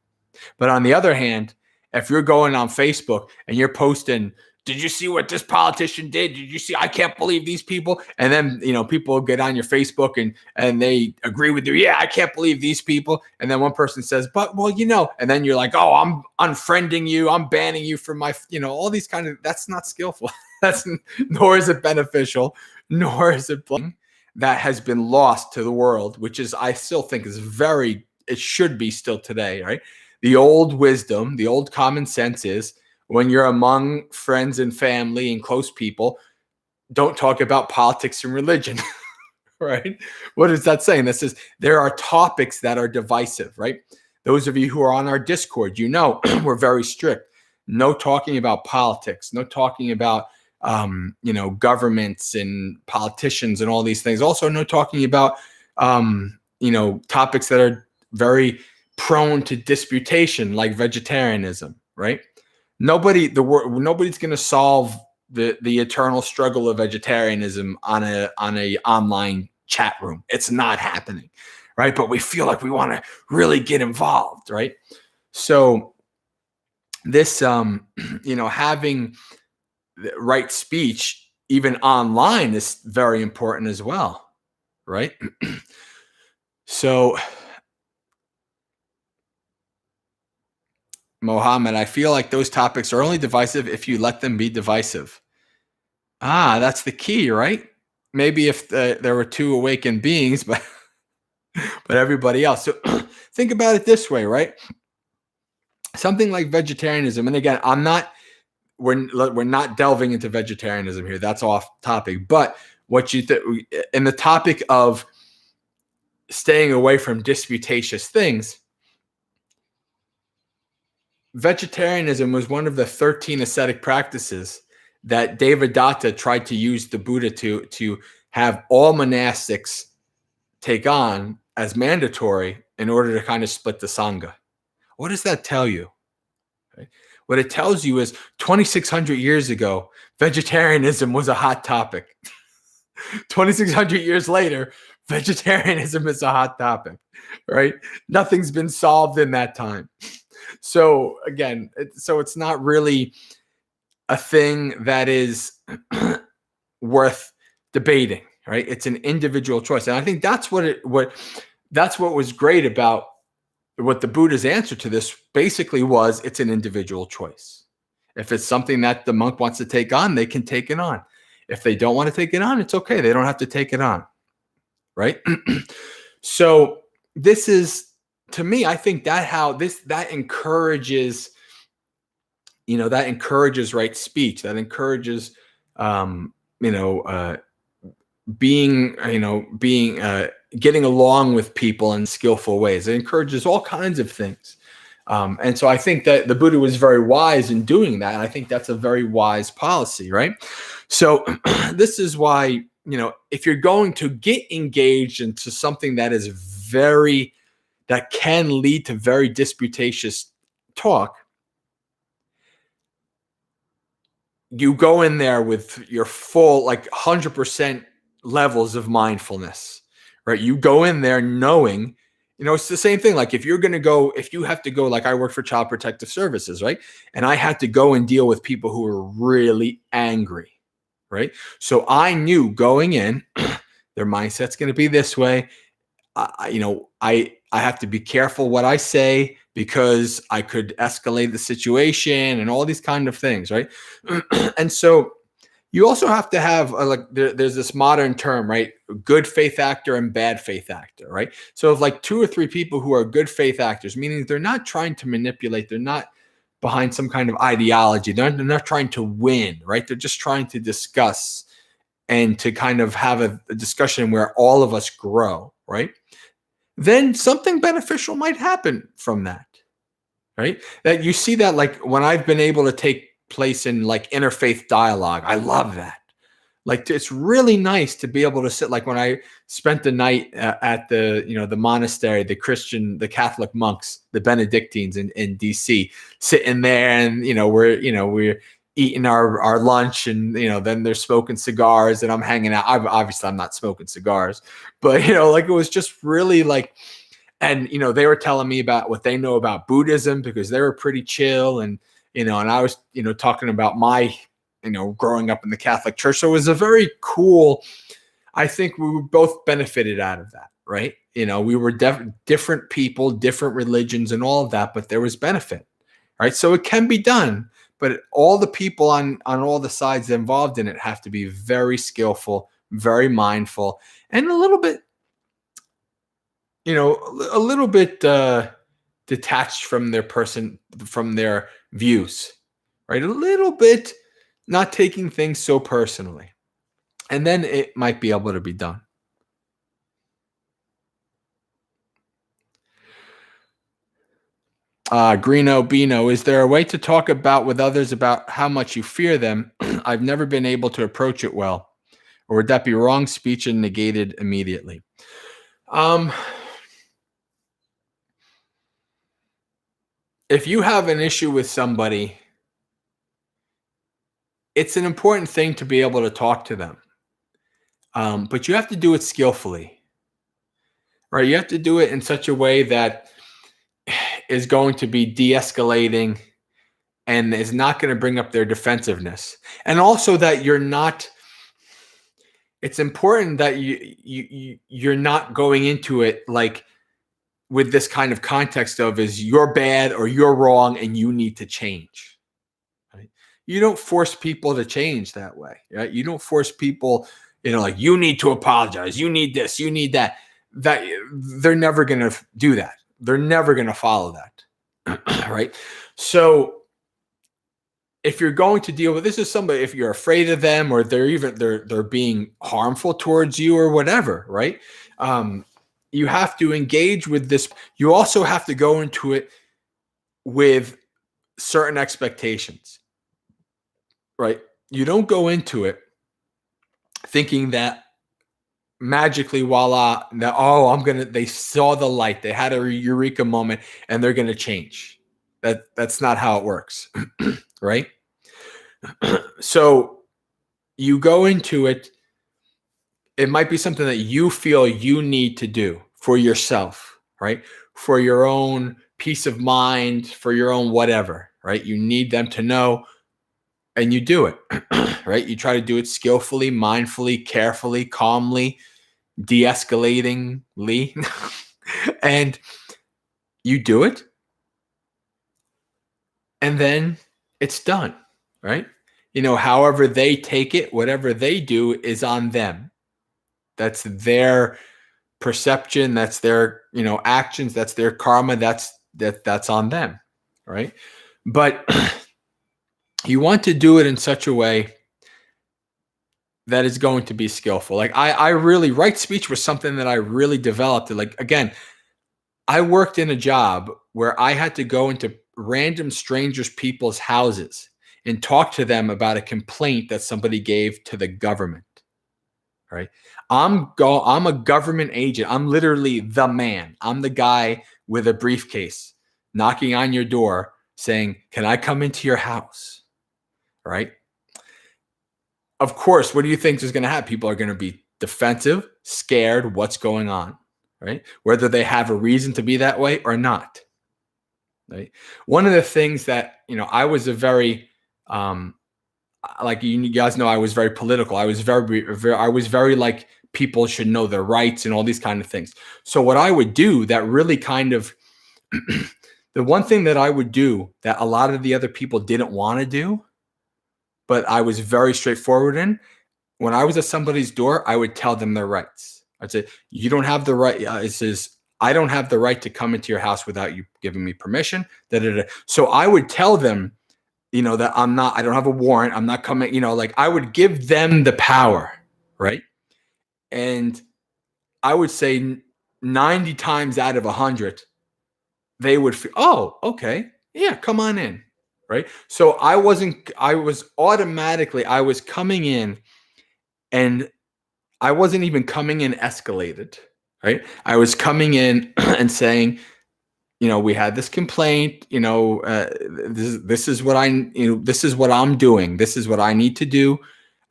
But on the other hand, if you're going on Facebook and you're posting, did you see what this politician did? Did you see? I can't believe these people. And then, people get on your Facebook and they agree with you. Yeah, I can't believe these people. And then one person says, and then you're like, oh, I'm unfriending you. I'm banning you from my, all these kind of, that's not skillful. Nor is it beneficial, nor is it that has been lost to the world, which is, I still think is it should be still today, right? The old wisdom, the old common sense is, when you're among friends and family and close people, don't talk about politics and religion, right? What is that saying? That says there are topics that are divisive, right? Those of you who are on our Discord, we're very strict. No talking about politics, no talking about, governments and politicians and all these things. Also, no talking about, topics that are very prone to disputation, like vegetarianism, right? Nobody's going to solve the eternal struggle of vegetarianism on a online chat room. It's not happening, right? But we feel like we want to really get involved, right? So this, having the right speech, even online, is very important as well, right? So, Mohammed, I feel like those topics are only divisive if you let them be divisive. That's the key, right? Maybe if there were two awakened beings, but everybody else. So think about it this way, right? Something like vegetarianism, and again, we're not delving into vegetarianism here. That's off topic. But what in the topic of staying away from disputatious things, vegetarianism was one of the 13 ascetic practices that Devadatta tried to use the Buddha to have all monastics take on as mandatory in order to kind of split the Sangha. What does that tell you? Okay. What it tells you is 2,600 years ago, vegetarianism was a hot topic. 2,600 years later, vegetarianism is a hot topic, right? Nothing's been solved in that time. So again, it's not really a thing that is worth debating, right? It's an individual choice. And I think that's what was great about what the Buddha's answer to this basically was. It's an individual choice. If it's something that the monk wants to take on, they can take it on. If they don't want to take it on, it's okay. They don't have to take it on, right? So this is, to me, I think that encourages, that encourages right speech. That encourages, getting along with people in skillful ways. It encourages all kinds of things. And so I think that the Buddha was very wise in doing that. And I think that's a very wise policy, right? So this is why, if you're going to get engaged into something that can lead to very disputatious talk, you go in there with your full, 100% levels of mindfulness, right? You go in there knowing, it's the same thing. Like if you have to go, like I work for Child Protective Services, right? And I had to go and deal with people who were really angry, right? So I knew going in, their mindset's going to be this way. I have to be careful what I say because I could escalate the situation and all these kind of things, right? And so you also have to have there's this modern term, right? Good faith actor and bad faith actor, right? So if two or three people who are good faith actors, meaning they're not trying to manipulate, they're not behind some kind of ideology, they're not trying to win, right? They're just trying to discuss and to kind of have a discussion where all of us grow, right? Then something beneficial might happen from that, right? That you see that when I've been able to take place in interfaith dialogue, I love that. It's really nice to be able to sit, when I spent the night at the monastery, the Catholic monks, the Benedictines in DC, sitting there, and we're eating our lunch, and then they're smoking cigars and I'm hanging out. Obviously I'm not smoking cigars, but it was just really and they were telling me about what they know about Buddhism because they were pretty chill, and and I was talking about my growing up in the Catholic Church. So it was a very cool, I think we both benefited out of that, right? We were different people, different religions and all of that, but there was benefit, right? So it can be done. But all the people on all the sides involved in it have to be very skillful, very mindful, and a little bit, detached from their views, right? A little bit not taking things so personally. And then it might be able to be done. Greeno Bino, is there a way to talk with others about how much you fear them? I've never been able to approach it well. Or would that be wrong speech and negated immediately? If you have an issue with somebody, it's an important thing to be able to talk to them. But you have to do it skillfully. right? You have to do it in such a way that is going to be de-escalating and is not going to bring up their defensiveness. And also that you're not, it's important that you're not going into it like with this kind of context of is you're bad or you're wrong and you need to change. Right? You don't force people to change that way. Right? You don't force people, like you need to apologize, you need this, you need that. That they're never going to do that. They're never going to follow that. Right? So if you're going to deal with this is somebody, if you're afraid of them or they're being harmful towards you or whatever, right? You have to engage with this. You also have to go into it with certain expectations, right? You don't go into it thinking that magically, voila, that they saw the light, they had a eureka moment, and they're gonna change. That's not how it works, right? So you go into it. It might be something that you feel you need to do for yourself, right? For your own peace of mind, for your own whatever, right? You need them to know and you do it, right? You try to do it skillfully, mindfully, carefully, calmly, de-escalatingly, and you do it. And then it's done, right? However they take it, whatever they do is on them. That's their perception, that's their actions, that's their karma, that's on them, right? But you want to do it in such a way that is going to be skillful. Like I really, right speech was something that I really developed. Like again, I worked in a job where I had to go into random strangers people's houses and talk to them about a complaint that somebody gave to the government. Right? I'm a government agent. I'm literally the man. I'm the guy with a briefcase knocking on your door saying, "Can I come into your house?" Right? Of course, what do you think is going to happen? People are going to be defensive, scared, what's going on, right? Whether they have a reason to be that way or not. Right? One of the things that, I was a very like you guys know, I was very political. I was very like people should know their rights and all these kind of things. So what I would do that really kind of the one thing that I would do that a lot of the other people didn't want to do, but I was very straightforward in, when I was at somebody's door, I would tell them their rights. I'd say, you don't have the right. It says, I don't have the right to come into your house without you giving me permission. So I would tell them, that I don't have a warrant. I'm not coming, like I would give them the power, right? And I would say 90 times out of 100, they would feel, oh, okay, yeah, come on in, right? So I was coming in and I wasn't even coming in escalated, right? I was coming in and saying, we had this complaint, this is what this is what I'm doing. This is what I need to do.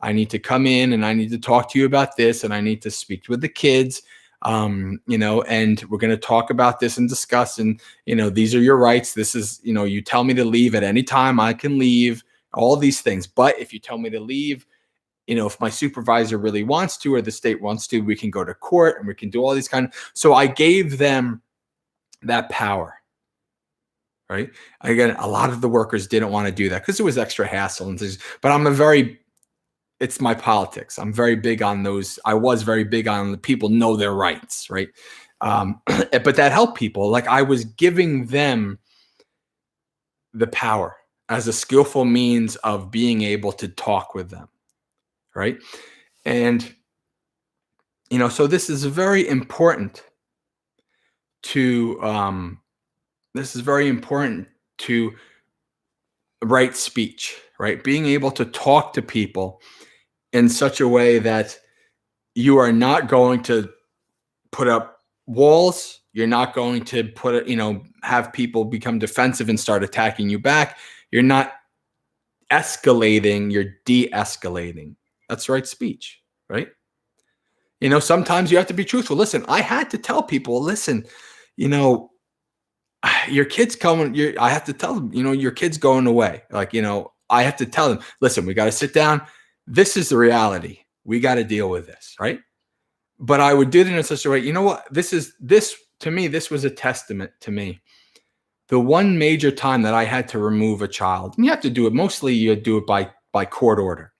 I need to come in and I need to talk to you about this. And I need to speak with the kids, and we're going to talk about this and discuss, and, these are your rights. This is, you tell me to leave at any time, I can leave, all these things. But if you tell me to leave, if my supervisor really wants to, or the state wants to, we can go to court and we can do all these so I gave them that power, right? Again, a lot of the workers didn't want to do that because it was extra hassle and things, but it's my politics. I'm very big on those. I was very big on the people know their rights, right? But that helped people. Like I was giving them the power as a skillful means of being able to talk with them, right? And, so this is very important to right speech, right? Being able to talk to people in such a way that you are not going to put up walls. You're not going to have people become defensive and start attacking you back. You're not escalating, you're de-escalating. That's right speech, right? Sometimes you have to be truthful. Listen, I had to tell people, listen, you know, your kid's coming. I have to tell them, your kid's going away. Like, I have to tell them, listen, we got to sit down. This is the reality. We got to deal with this, right? But I would do it in such a way, you know what? To me, this was a testament to me. The one major time that I had to remove a child, and you have to do it, mostly you do it by court order.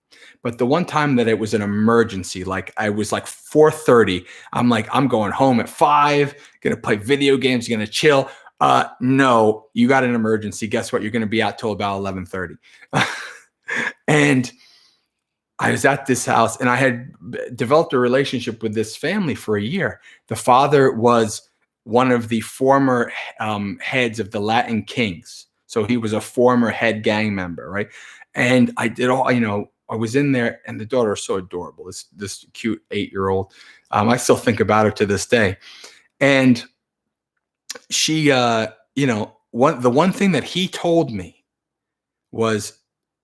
But the one time that it was an emergency, like I was like 4:30, I'm like, I'm going home at 5, gonna play video games, gonna chill. No, you got an emergency. Guess what? You're gonna be out till about 11:30. And I was at this house and I had developed a relationship with this family for a year. The father was one of the former heads of the Latin Kings. So he was a former head gang member, right? And I did all, I was in there and the daughter is so adorable. This cute 8-year-old. I still think about her to this day. And she, the one thing that he told me was,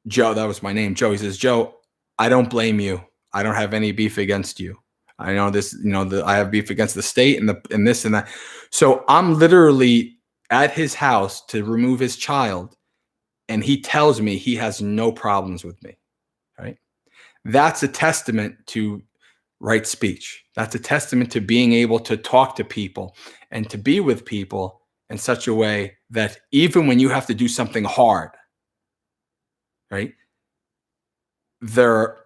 Joe, that was my name, Joe. He says, Joe, I don't blame you. I don't have any beef against you. I know this, I have beef against the state and this and that. So I'm literally at his house to remove his child. And he tells me he has no problems with me. Right. That's a testament to right speech. That's a testament to being able to talk to people and to be with people in such a way that even when you have to do something hard, right, they're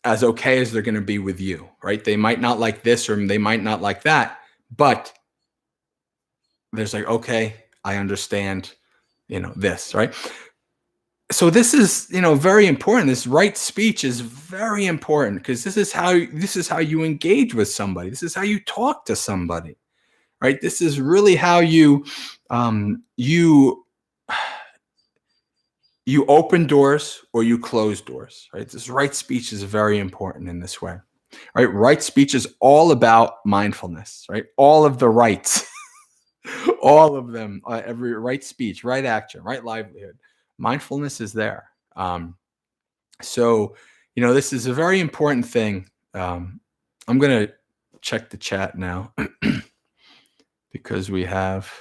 as okay as they're going to be with you, right? They might not like this or they might not like that, but there's like, okay, I understand, this, right? So this is, very important. This right speech is very important because this is how you engage with somebody. This is how you talk to somebody, right? This is really how you open doors or you close doors, right? This right speech is very important in this way, right? Right speech is all about mindfulness, right? All of the rights, all of them, every right speech, right action, right livelihood. Mindfulness is there. So, this is a very important thing. I'm going to check the chat now because we have...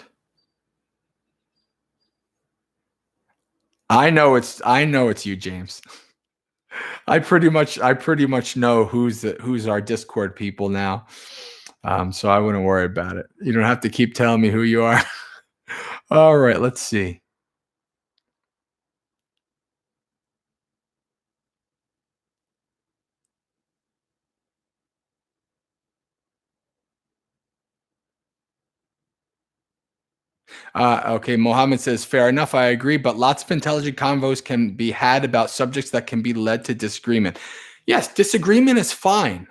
I know it's you, James. I pretty much know who's our Discord people now. So I wouldn't worry about it. You don't have to keep telling me who you are. All right, let's see. Okay, Mohammed says, fair enough, I agree, but lots of intelligent convos can be had about subjects that can be led to disagreement. Yes, disagreement is fine.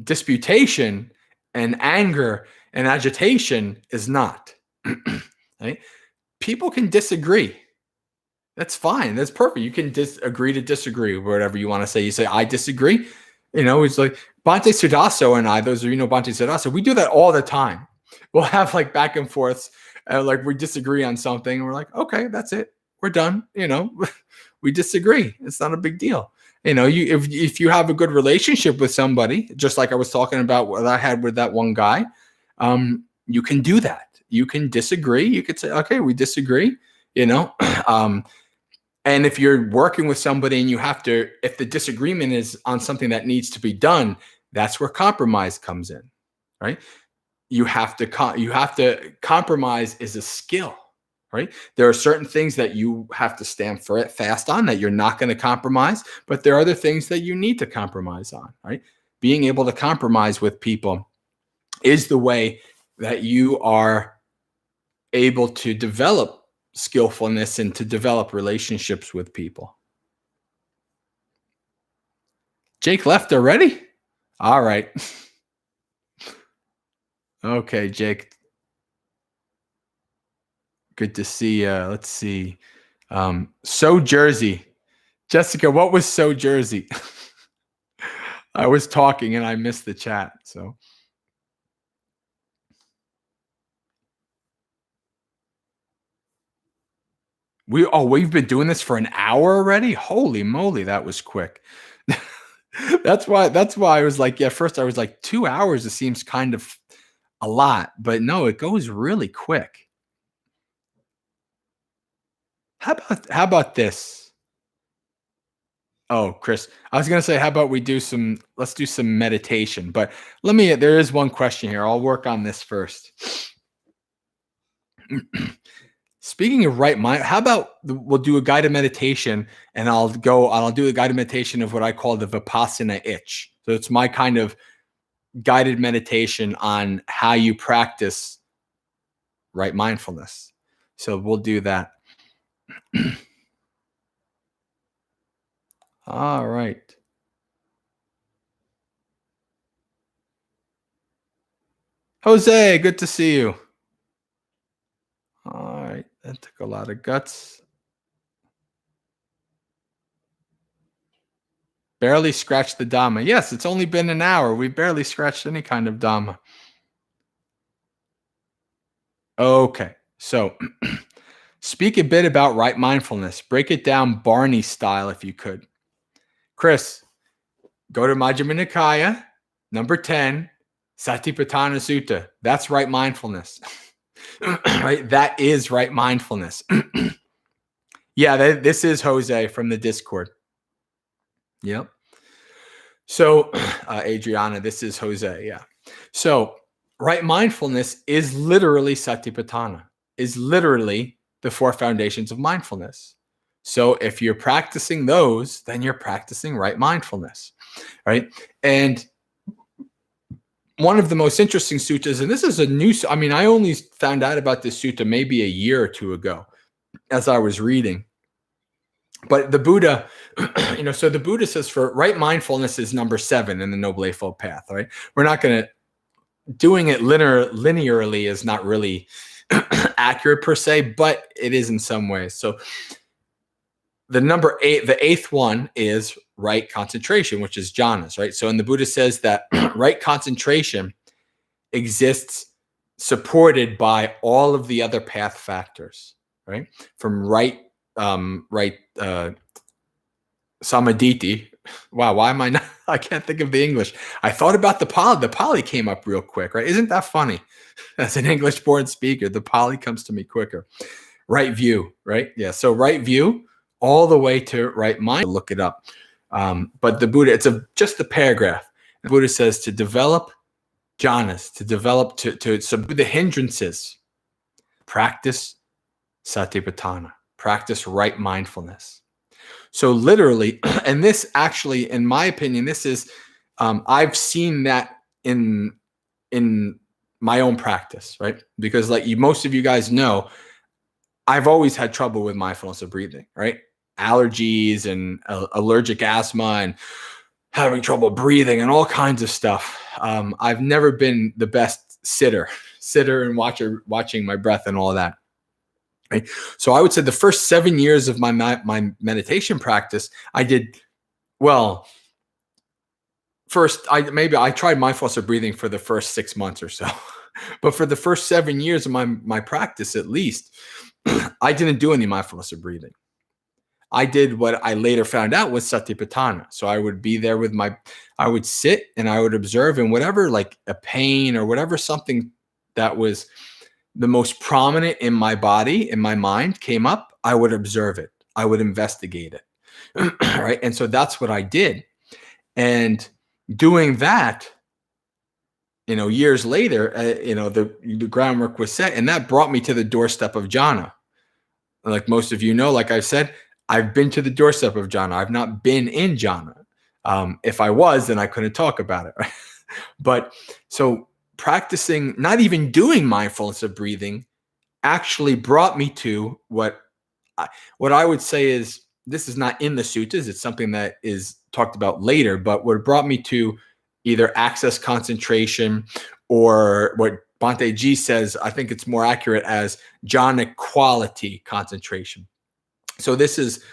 Disputation and anger and agitation is not. Right? People can disagree. That's fine. That's perfect. You can agree to disagree, whatever you want to say. You say, I disagree. It's like Bhante Sudaso and I, those are, Bhante Sudaso, we do that all the time. We'll have like back and forths, like we disagree on something and we're like, okay, that's it. We're done. We disagree. It's not a big deal. If you have a good relationship with somebody, just like I was talking about what I had with that one guy, you can do that. You can disagree. You could say, okay, we disagree, and if you're working with somebody and if the disagreement is on something that needs to be done, that's where compromise comes in, right? You have to compromise is a skill, right? There are certain things that you have to stand fast on that you're not going to compromise, but there are other things that you need to compromise on, right? Being able to compromise with people is the way that you are able to develop skillfulness and to develop relationships with people. Jake left already? All right. Okay, Jake. Good to see you. Let's see. So Jersey. Jessica, what was So Jersey? I was talking and I missed the chat. So we've been doing this for an hour already? Holy moly, that was quick. That's why I was like, yeah, first I was like 2 hours, it seems kind of a lot, but no, it goes really quick. How about this? Oh, Chris, I was gonna say, how about let's do some meditation, but there is one question here. I'll work on this first. Speaking of right mind, how about we'll do a guided meditation, and I'll do a guided meditation of what I call the Vipassana itch. So it's my kind of guided meditation on how you practice right mindfulness. So we'll do that. All right. Jose, good to see you. All right. That took a lot of guts. Barely scratched the Dhamma. Yes, it's only been an hour. We barely scratched any kind of Dhamma. Okay. So speak a bit about right mindfulness. Break it down Barney style if you could. Chris, go to Majjhima Nikaya, number 10, Satipatthana Sutta. That's right mindfulness. Right? That is right mindfulness. Yeah, this is Jose from the Discord. Yep. So, Adriana, this is Jose. Yeah. So, right mindfulness is literally Satipatthana, is literally the 4 foundations of mindfulness. So, if you're practicing those, then you're practicing right mindfulness, right? And one of the most interesting suttas, and this is I only found out about this sutta maybe a year or two ago as I was reading. But the Buddha, so the Buddha says for right mindfulness is number 7 in the Noble Eightfold Path, right? We're not going to, doing it linearly is not really accurate per se, but it is in some ways. So the number 8, the 8th one is right concentration, which is jhanas, right? So, and the Buddha says that right concentration exists supported by all of the other path factors, right? From samadhi. Wow, why am I not? I can't think of the English. I thought about the Pali. The Pali came up real quick, right? Isn't that funny? As an English-born speaker, the Pali comes to me quicker. Right view, right? Yeah. So right view, all the way to right mind. Look it up. But the Buddha, it's just a paragraph. The Buddha says to develop jhanas, to subdue the hindrances, practice satipatthana, practice right mindfulness. So literally, and this actually, in my opinion, this is, I've seen that in my own practice, right? Because like most of you guys know, I've always had trouble with mindfulness of breathing, right? Allergies and allergic asthma and having trouble breathing and all kinds of stuff. I've never been the best sitter and watching my breath and all of that. Right? So I would say the first 7 years of my meditation practice, I did well. First, I tried mindfulness of breathing for the first 6 months or so, but for the first 7 years of my practice, at least, I didn't do any mindfulness of breathing. I did what I later found out was satipatthana. So I would be there I would sit and I would observe, and whatever, like a pain or whatever, something that was the most prominent in my body, in my mind came up, I would observe it. I would investigate it. Right. And so that's what I did. And doing that, years later, the groundwork was set, and that brought me to the doorstep of jhana. Like most of you know, like I said, I've been to the doorstep of jhana. I've not been in jhana. If I was, then I couldn't talk about it. Right? But so practicing, not even doing mindfulness of breathing, actually brought me to what I would say is, this is not in the suttas. It's something that is talked about later, but what brought me to either access concentration, or what Bhante G says, I think it's more accurate as jhana quality concentration. So this is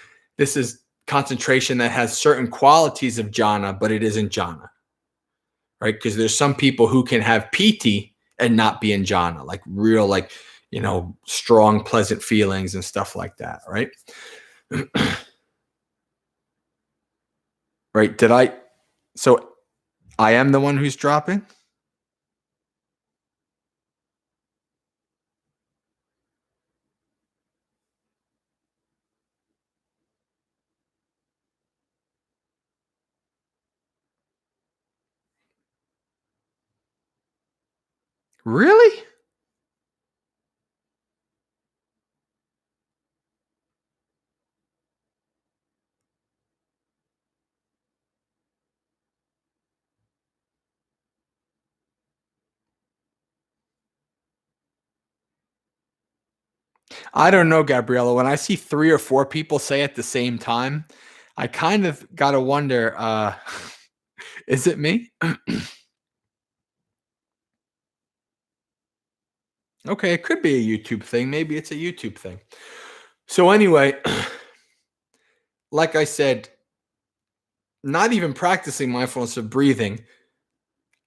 concentration that has certain qualities of jhana, but it isn't jhana, right? Because there's some people who can have piti and not be in jhana, like real, like, strong, pleasant feelings and stuff like that, right? Right. So I am the one who's dropping? Really? I don't know, Gabriella. When I see 3 or 4 people say at the same time, I kind of got to wonder, is it me? Okay, it could be a YouTube thing. Maybe it's a YouTube thing. So anyway, like I said, not even practicing mindfulness of breathing,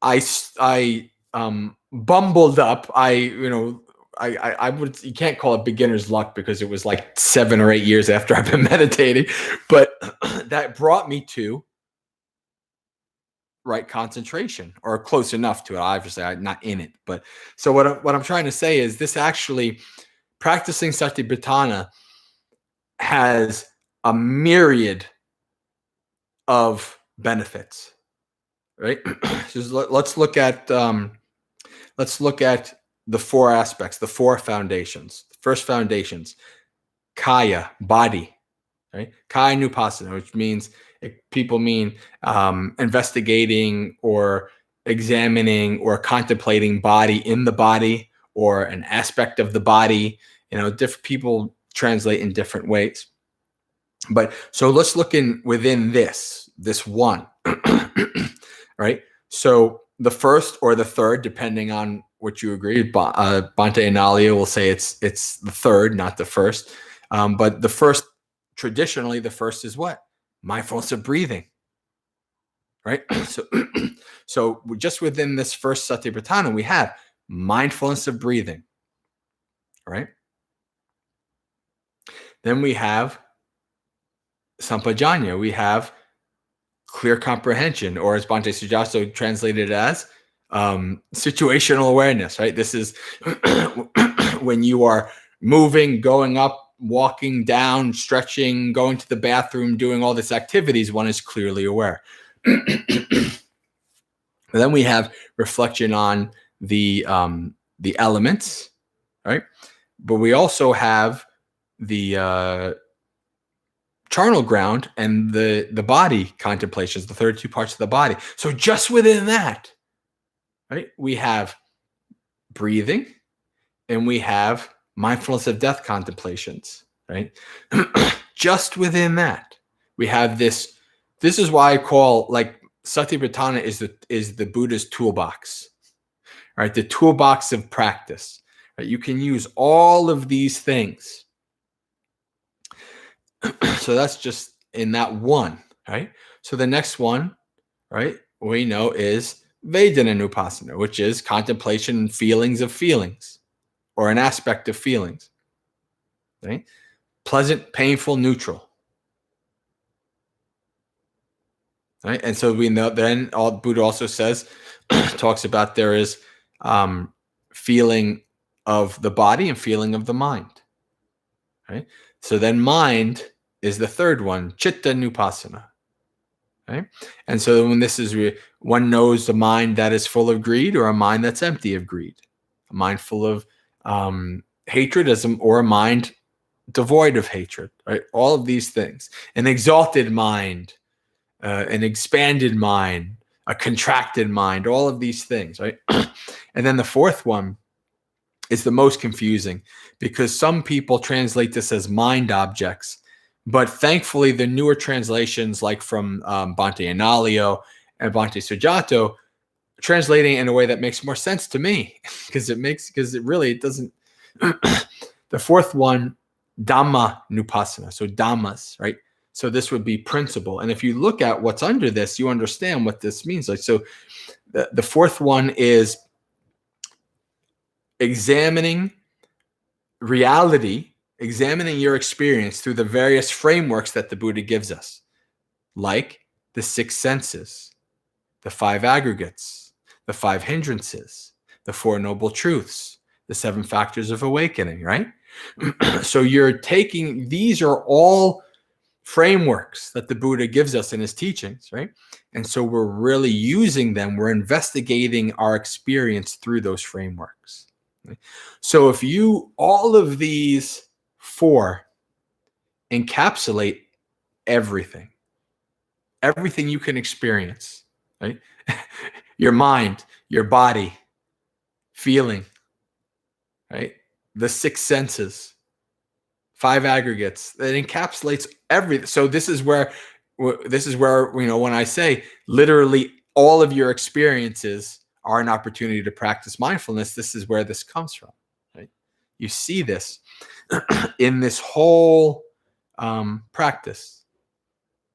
I bumbled up. I would, you can't call it beginner's luck because it was like 7 or 8 years after I've been meditating, but that brought me to right concentration, or close enough to it. Obviously, I'm not in it, but so what I'm trying to say is this: actually practicing Satipatthana has a myriad of benefits, right? Just let's look at the 4 aspects, the 4 foundations. The first foundations: kaya, body, right? Kaya nupassana, which means people mean investigating or examining or contemplating body in the body or an aspect of the body. Different people translate in different ways. But so let's look within this one, right? So the first or the third, depending on what you agree, Bhante and Alia will say it's the third, not the first. But the first, traditionally, the first is what? Mindfulness of breathing, right? So just within this first Satipatthana, we have mindfulness of breathing, right? Then we have sampajanya. We have clear comprehension, or as Bhante Sujato translated as situational awareness, right? This is when you are moving, going up, walking down, stretching, going to the bathroom, doing all these activities, one is clearly aware. Then we have reflection on the elements, right? But we also have the charnel ground and the body contemplations, the third 2 parts of the body. So just within that, right, we have breathing and we have mindfulness of death contemplations, right? Just within that, we have this. This is why I call, like, Satipatthana is the Buddha's toolbox, right? The toolbox of practice. Right? You can use all of these things. So that's just in that one, right? So the next one, right, we know is Vedana, which is contemplation and feelings of feelings, or an aspect of feelings, right? Pleasant, painful, neutral, right? And so we know then Buddha also says, talks about there is feeling of the body and feeling of the mind, right? So then mind is the third one, chitta nupassana, right? And so when this is one knows the mind that is full of greed or a mind that's empty of greed, a mind full of hatredism or a mind devoid of hatred, right? All of these things, an exalted mind, an expanded mind, a contracted mind, all of these things, right? And then the fourth one is the most confusing because some people translate this as mind objects. But thankfully, the newer translations, like from Bhante Análio and Bhante Sujato, translating in a way that makes more sense to me because it doesn't. The fourth one, Dhamma nupassana, so Dhammas, right? So this would be principle. And if you look at what's under this, you understand what this means. Like, so the fourth one is examining reality, examining your experience through the various frameworks that the Buddha gives us, like the 6 senses, the 5 aggregates, the 5 hindrances, the 4 noble truths, the 7 factors of awakening, right? So you're taking, these are all frameworks that the Buddha gives us in his teachings, right? And so we're really using them. We're investigating our experience through those frameworks. Right? So if all of these 4 encapsulate everything you can experience, right? Your mind, your body, feeling, right? The 6 senses, 5 aggregates, that encapsulates everything. So this is where when I say literally all of your experiences are an opportunity to practice mindfulness, this is where this comes from, right? You see this in this whole practice.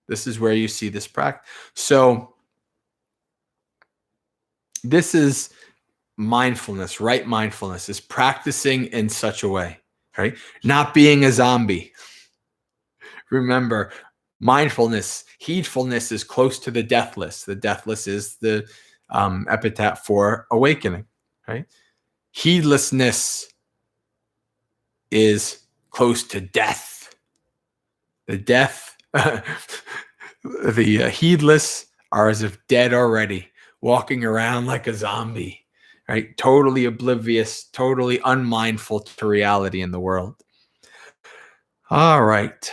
This is where you see this practice. So this is mindfulness. Right mindfulness is practicing in such a way, right? Not being a zombie. Remember, mindfulness, heedfulness is close to the deathless. The deathless is the epitaph for awakening, right? Heedlessness is close to death. The death, the heedless are as if dead already, walking around like a zombie, right? Totally oblivious, totally unmindful to reality in the world. All right.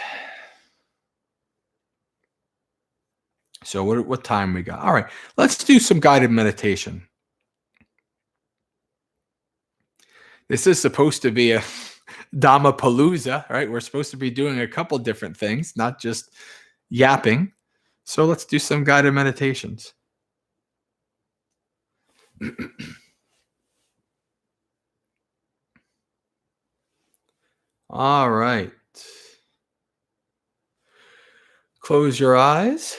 So what time we got? All right, let's do some guided meditation. This is supposed to be a Dhammapalooza, right? We're supposed to be doing a couple different things, not just yapping. So let's do some guided meditations. All right. Close your eyes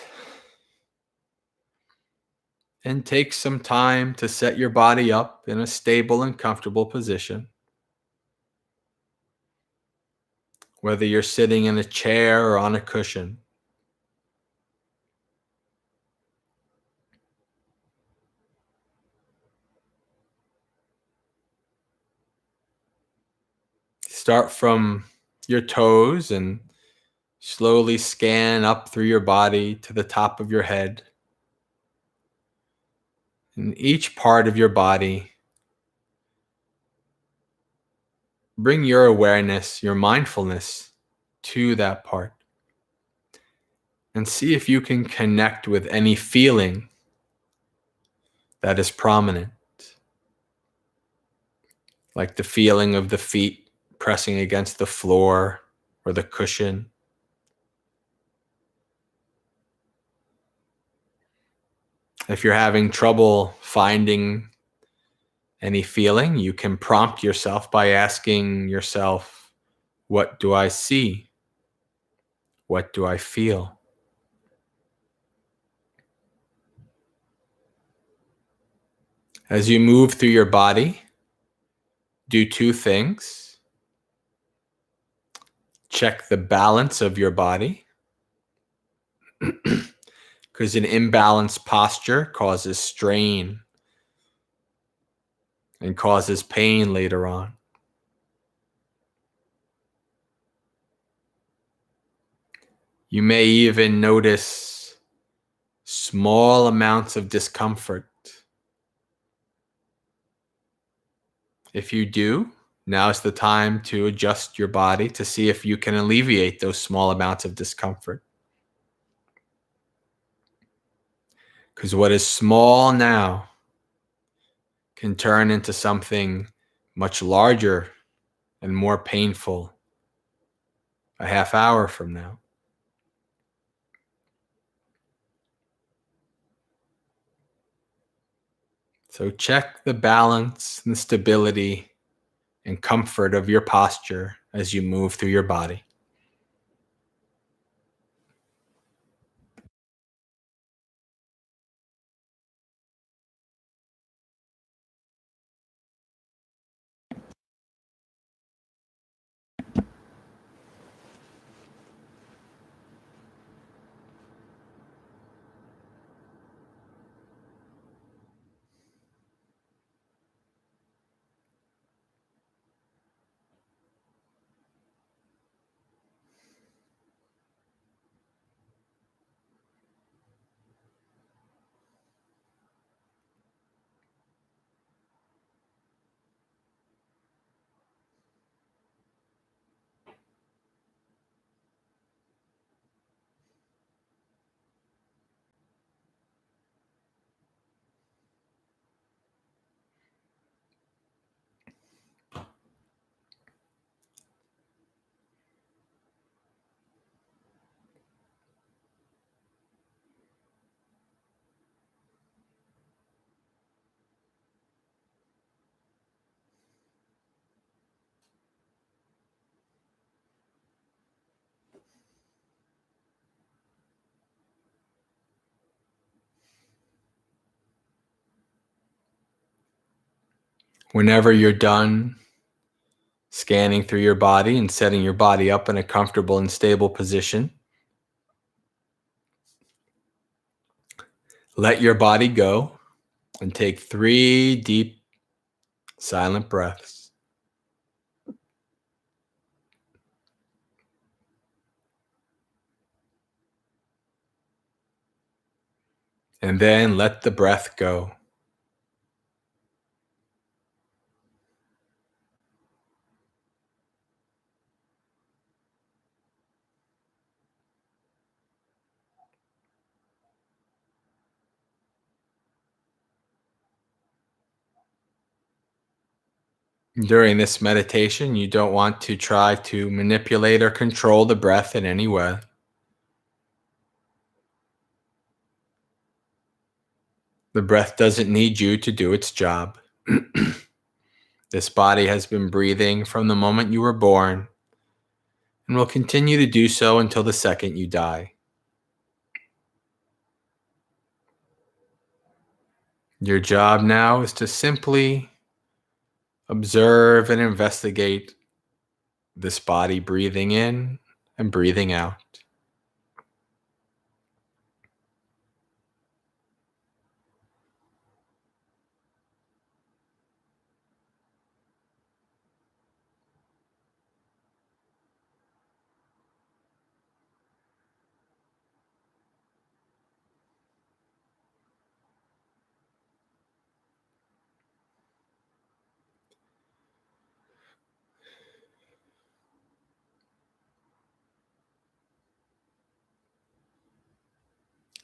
and take some time to set your body up in a stable and comfortable position. Whether you're sitting in a chair or on a cushion. Start from your toes and slowly scan up through your body to the top of your head. In each part of your body, bring your awareness, your mindfulness to that part. And see if you can connect with any feeling that is prominent. Like the feeling of the feet pressing against the floor or the cushion. If you're having trouble finding any feeling, you can prompt yourself by asking yourself, what do I see? What do I feel? As you move through your body, do 2 things. Check the balance of your body, because an imbalanced posture causes strain and causes pain later on. You may even notice small amounts of discomfort. If you do, now's the time to adjust your body to see if you can alleviate those small amounts of discomfort. Because what is small now can turn into something much larger and more painful a half hour from now. So check the balance and stability and comfort of your posture as you move through your body. Whenever you're done scanning through your body and setting your body up in a comfortable and stable position, let your body go and take 3 deep, silent breaths. And then let the breath go. During this meditation, you don't want to try to manipulate or control the breath in any way. The breath doesn't need you to do its job. This body has been breathing from the moment you were born and will continue to do so until the second you die. Your job now is to simply observe and investigate this body breathing in and breathing out.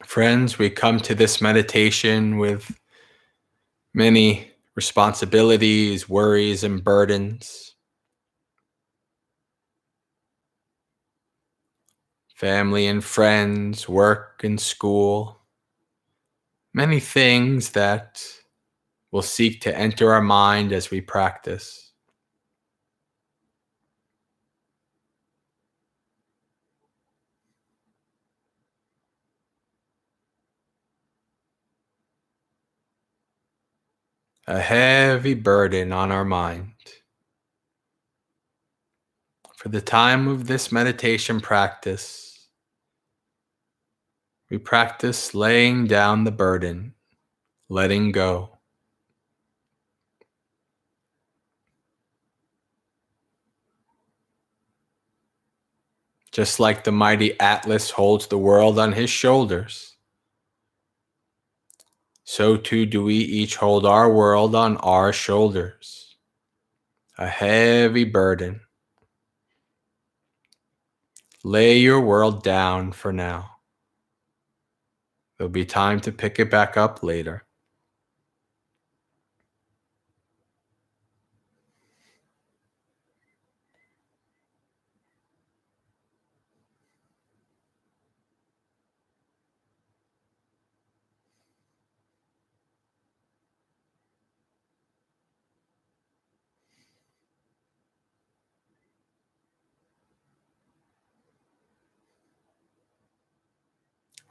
Friends, we come to this meditation with many responsibilities, worries, and burdens. Family and friends, work and school. Many things that will seek to enter our mind as we practice. A heavy burden on our mind. For the time of this meditation practice, we practice laying down the burden, letting go. Just like the mighty Atlas holds the world on his shoulders, so too do we each hold our world on our shoulders. A heavy burden. Lay your world down for now. There'll be time to pick it back up later.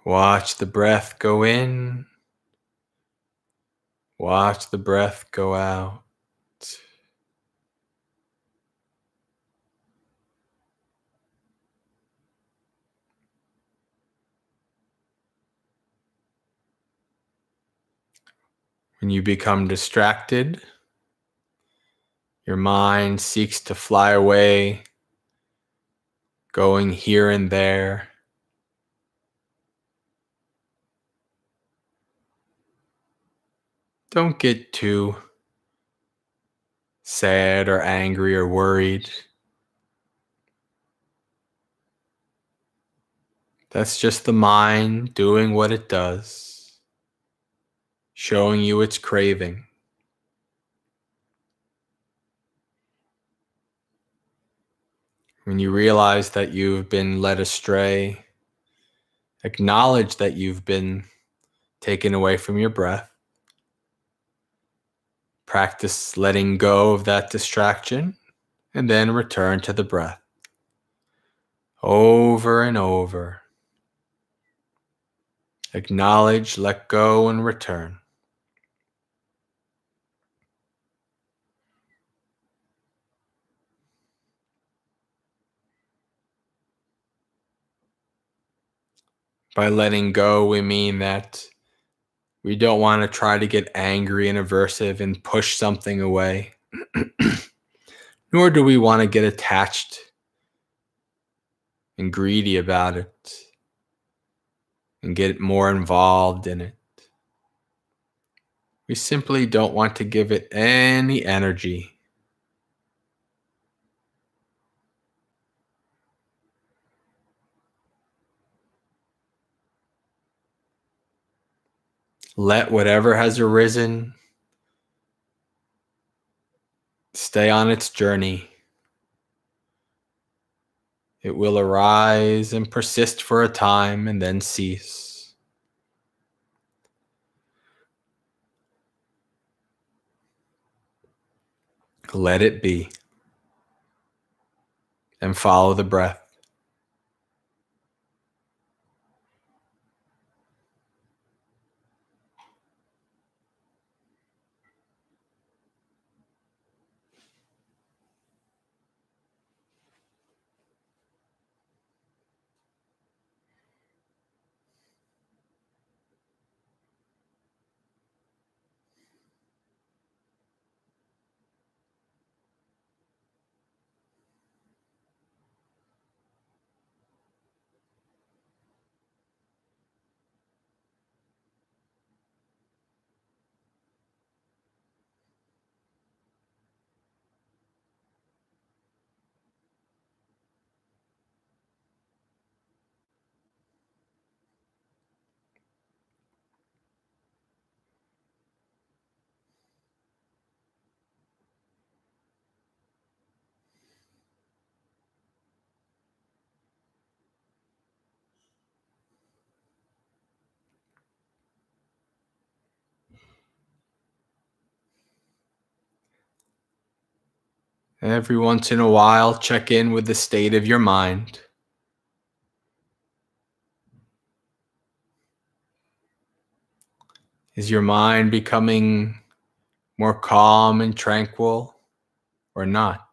Watch the breath go in. Watch the breath go out. When you become distracted, your mind seeks to fly away, going here and there. Don't get too sad or angry or worried. That's just the mind doing what it does, showing you its craving. When you realize that you've been led astray, acknowledge that you've been taken away from your breath. Practice letting go of that distraction and then return to the breath. Over and over. Acknowledge, let go, and return. By letting go, we mean that we don't want to try to get angry and aversive and push something away. Nor do we want to get attached and greedy about it and get more involved in it. We simply don't want to give it any energy. Let whatever has arisen stay on its journey. It will arise and persist for a time and then cease. Let it be and follow the breath. Every once in a while, check in with the state of your mind. Is your mind becoming more calm and tranquil or not?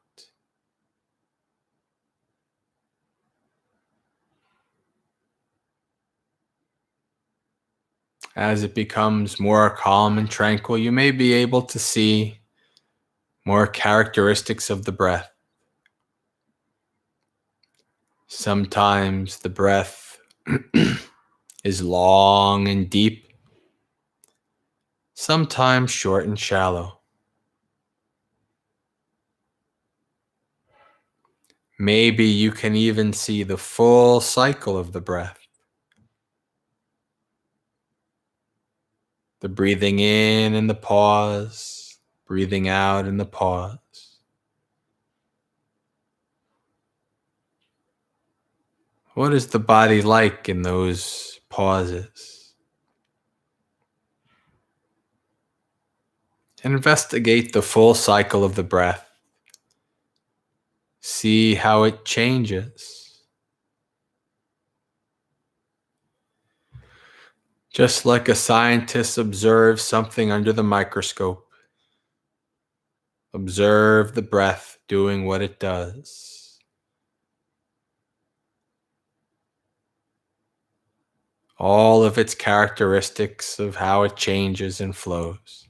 As it becomes more calm and tranquil, you may be able to see more characteristics of the breath. Sometimes the breath is long and deep, sometimes short and shallow. Maybe you can even see the full cycle of the breath. The breathing in and the pause, breathing out and the pause. What is the body like in those pauses? Investigate the full cycle of the breath. See how it changes. Just like a scientist observes something under the microscope, observe the breath doing what it does. All of its characteristics of how it changes and flows.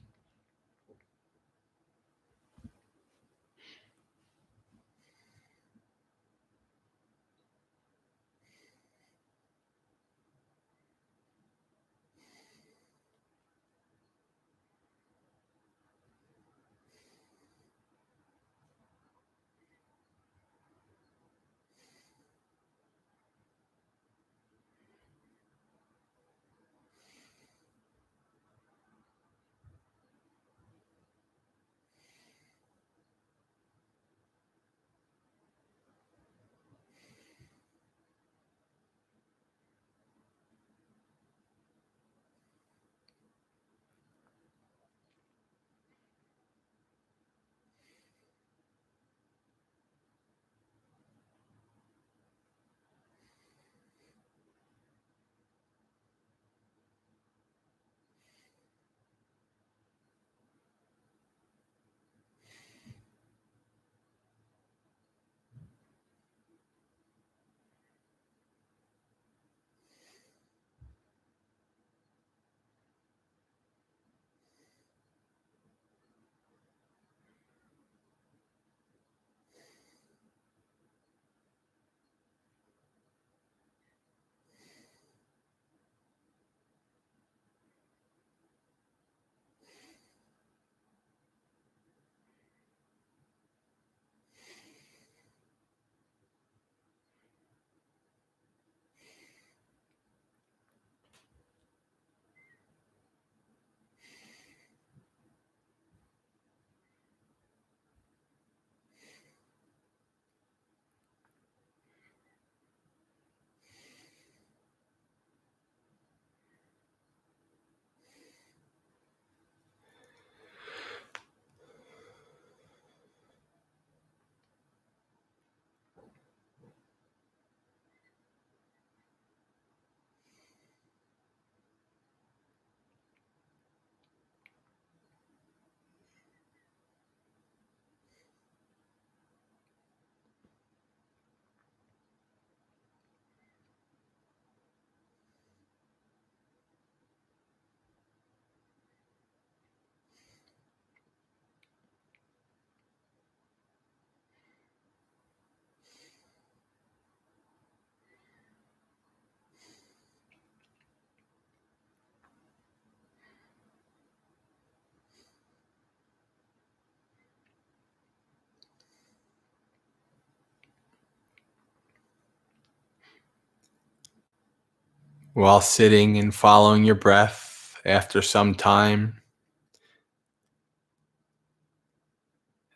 While sitting and following your breath after some time,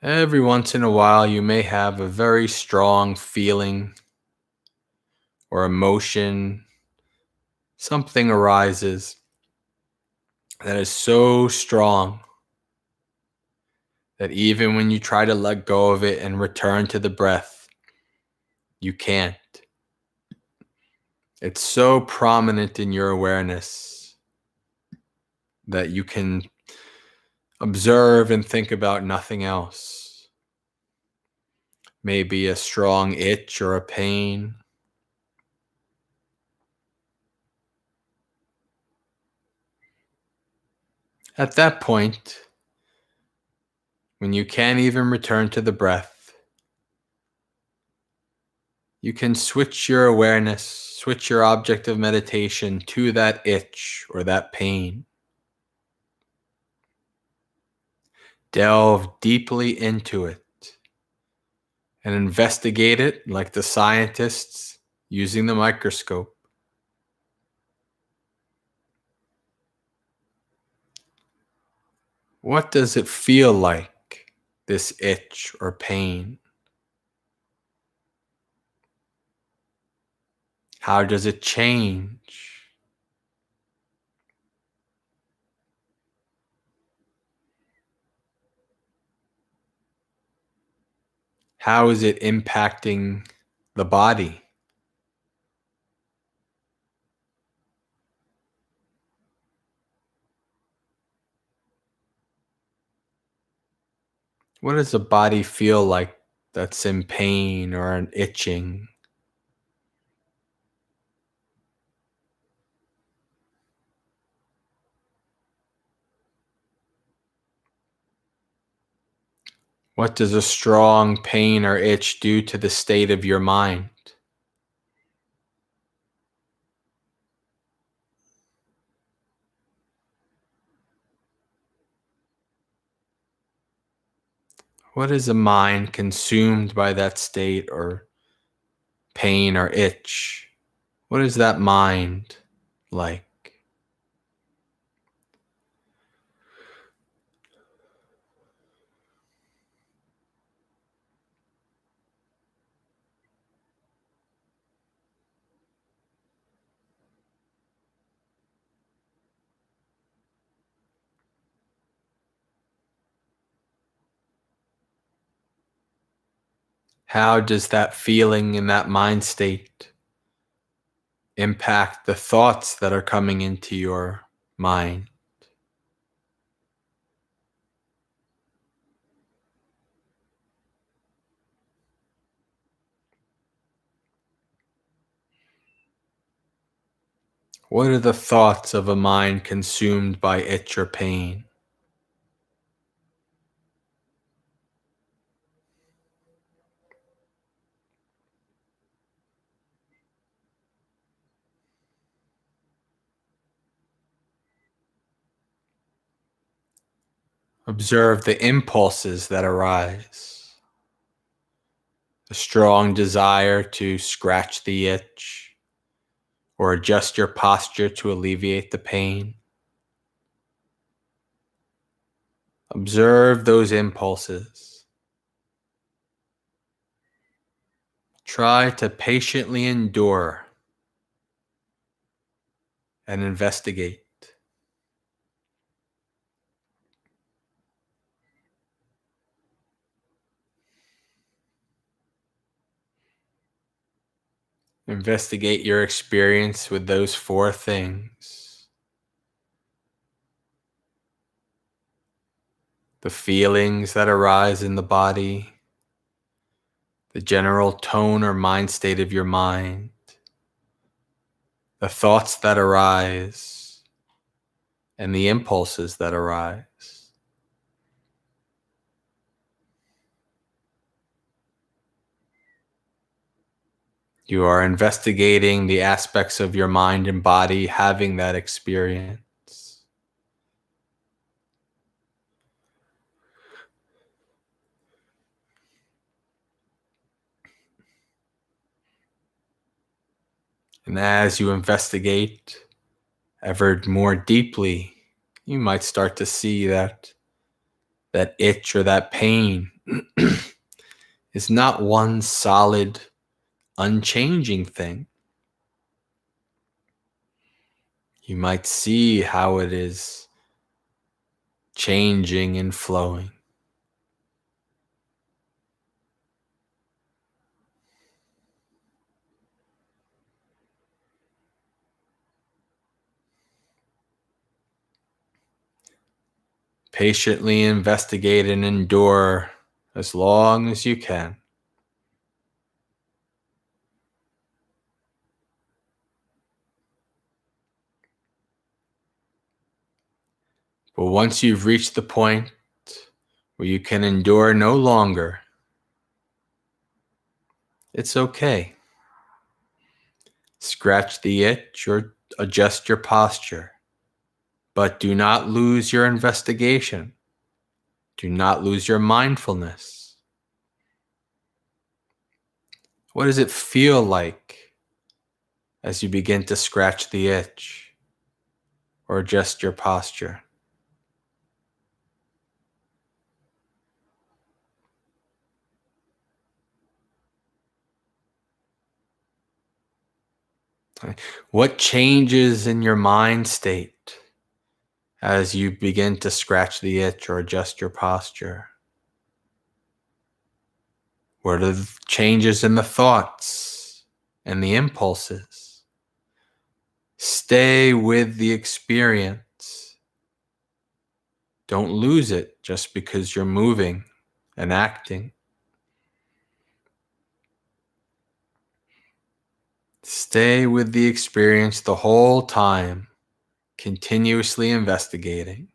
every once in a while you may have a very strong feeling or emotion. Something arises that is so strong that even when you try to let go of it and return to the breath, you can't. It's so prominent in your awareness that you can observe and think about nothing else. Maybe a strong itch or a pain. At that point, when you can't even return to the breath, you can switch your awareness, switch your object of meditation to that itch or that pain. Delve deeply into it and investigate it like the scientists using the microscope. What does it feel like, this itch or pain? How does it change? How is it impacting the body? What does the body feel like that's in pain or an itching? What does a strong pain or itch do to the state of your mind? What is a mind consumed by that state or pain or itch? What is that mind like? How does that feeling in that mind state impact the thoughts that are coming into your mind? What are the thoughts of a mind consumed by itch or pain? Observe the impulses that arise. A strong desire to scratch the itch or adjust your posture to alleviate the pain. Observe those impulses. Try to patiently endure and investigate. Investigate your experience with those four things: the feelings that arise in the body, the general tone or mind state of your mind, the thoughts that arise, and the impulses that arise. You are investigating the aspects of your mind and body having that experience. And as you investigate ever more deeply, you might start to see that itch or that pain is not one solid, unchanging thing. You might see how it is changing and flowing. Patiently investigate and endure as long as you can. But once you've reached the point where you can endure no longer, it's okay. Scratch the itch or adjust your posture, but do not lose your investigation. Do not lose your mindfulness. What does it feel like as you begin to scratch the itch or adjust your posture? What changes in your mind state as you begin to scratch the itch or adjust your posture? What are the changes in the thoughts and the impulses? Stay with the experience. Don't lose it just because you're moving and acting. Stay with the experience the whole time, continuously investigating.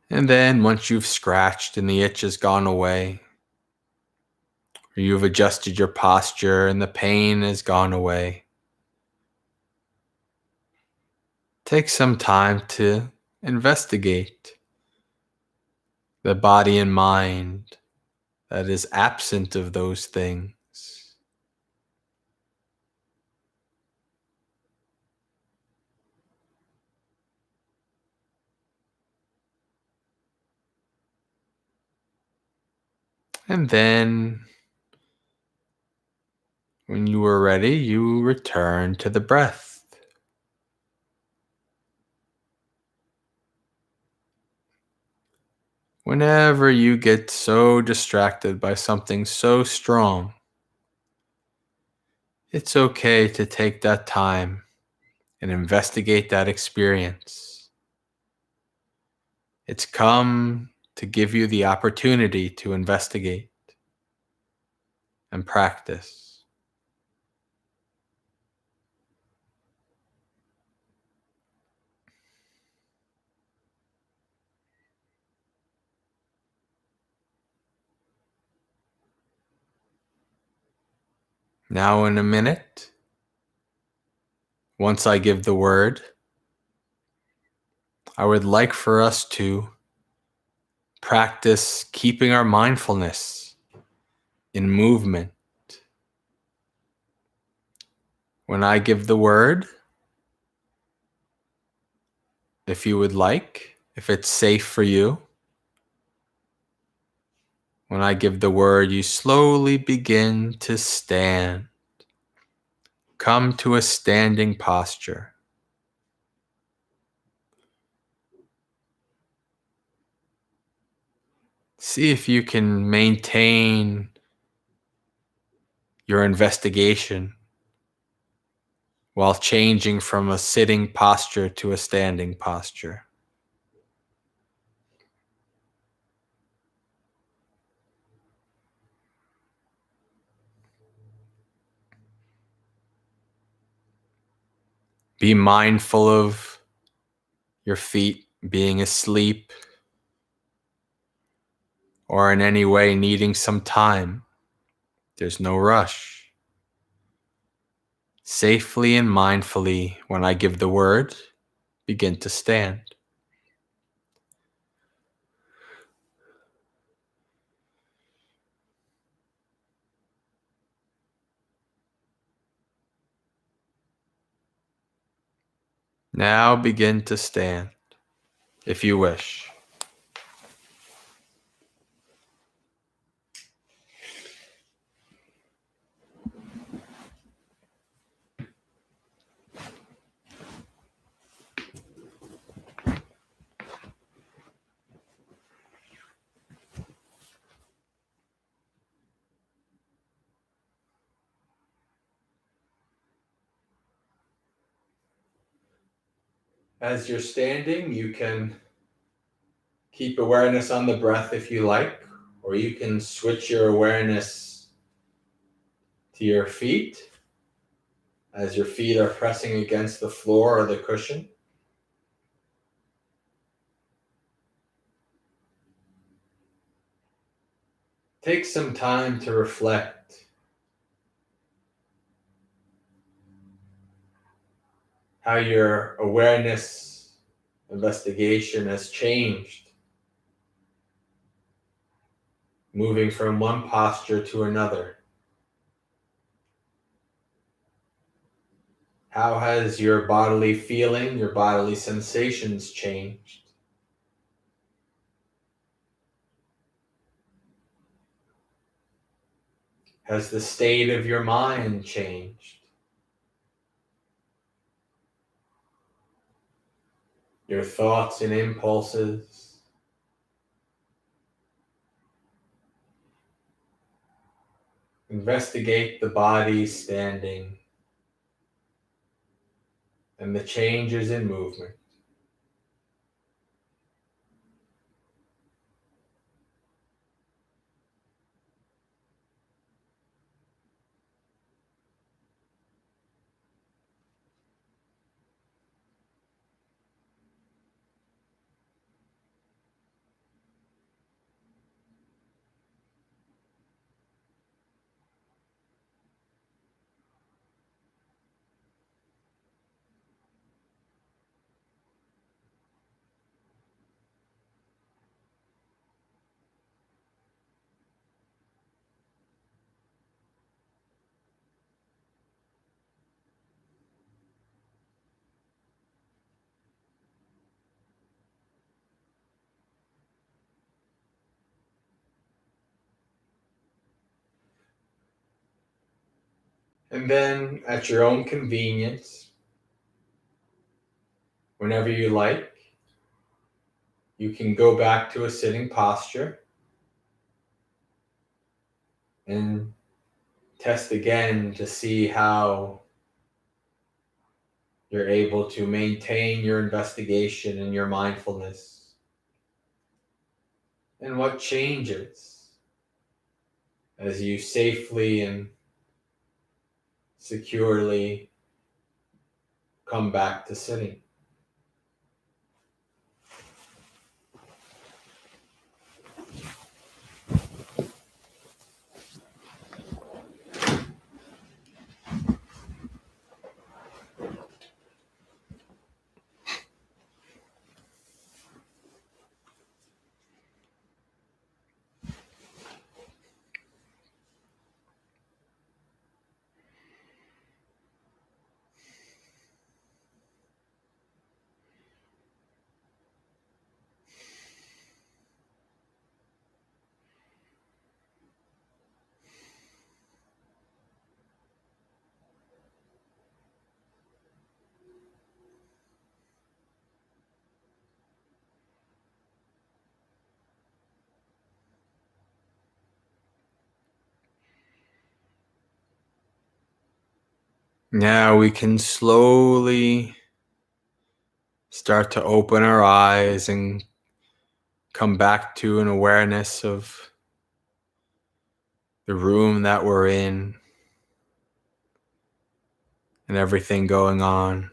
And then once you've scratched and the itch has gone away, or you've adjusted your posture and the pain has gone away, take some time to investigate the body and mind that is absent of those things. And then, when you are ready, you return to the breath. Whenever you get so distracted by something so strong, it's okay to take that time and investigate that experience. It's come to give you the opportunity to investigate and practice. Now, in a minute, once I give the word, I would like for us to practice keeping our mindfulness in movement. When I give the word, if you would like, if it's safe for you, when I give the word, you slowly begin to stand. Come to a standing posture. See if you can maintain your investigation while changing from a sitting posture to a standing posture. Be mindful of your feet being asleep or in any way needing some time. There's no rush. Safely and mindfully, when I give the word, begin to stand. Now begin to stand, if you wish. As you're standing, you can keep awareness on the breath if you like, or you can switch your awareness to your feet as your feet are pressing against the floor or the cushion. Take some time to reflect how your awareness investigation has changed, moving from one posture to another. How has your bodily feeling, your bodily sensations changed? Has the state of your mind changed? Your thoughts and impulses? Investigate the body standing and the changes in movement. And then, at your own convenience, whenever you like, you can go back to a sitting posture and test again to see how you're able to maintain your investigation and your mindfulness, and what changes as you safely and securely come back to sitting. Now we can slowly start to open our eyes and come back to an awareness of the room that we're in and everything going on.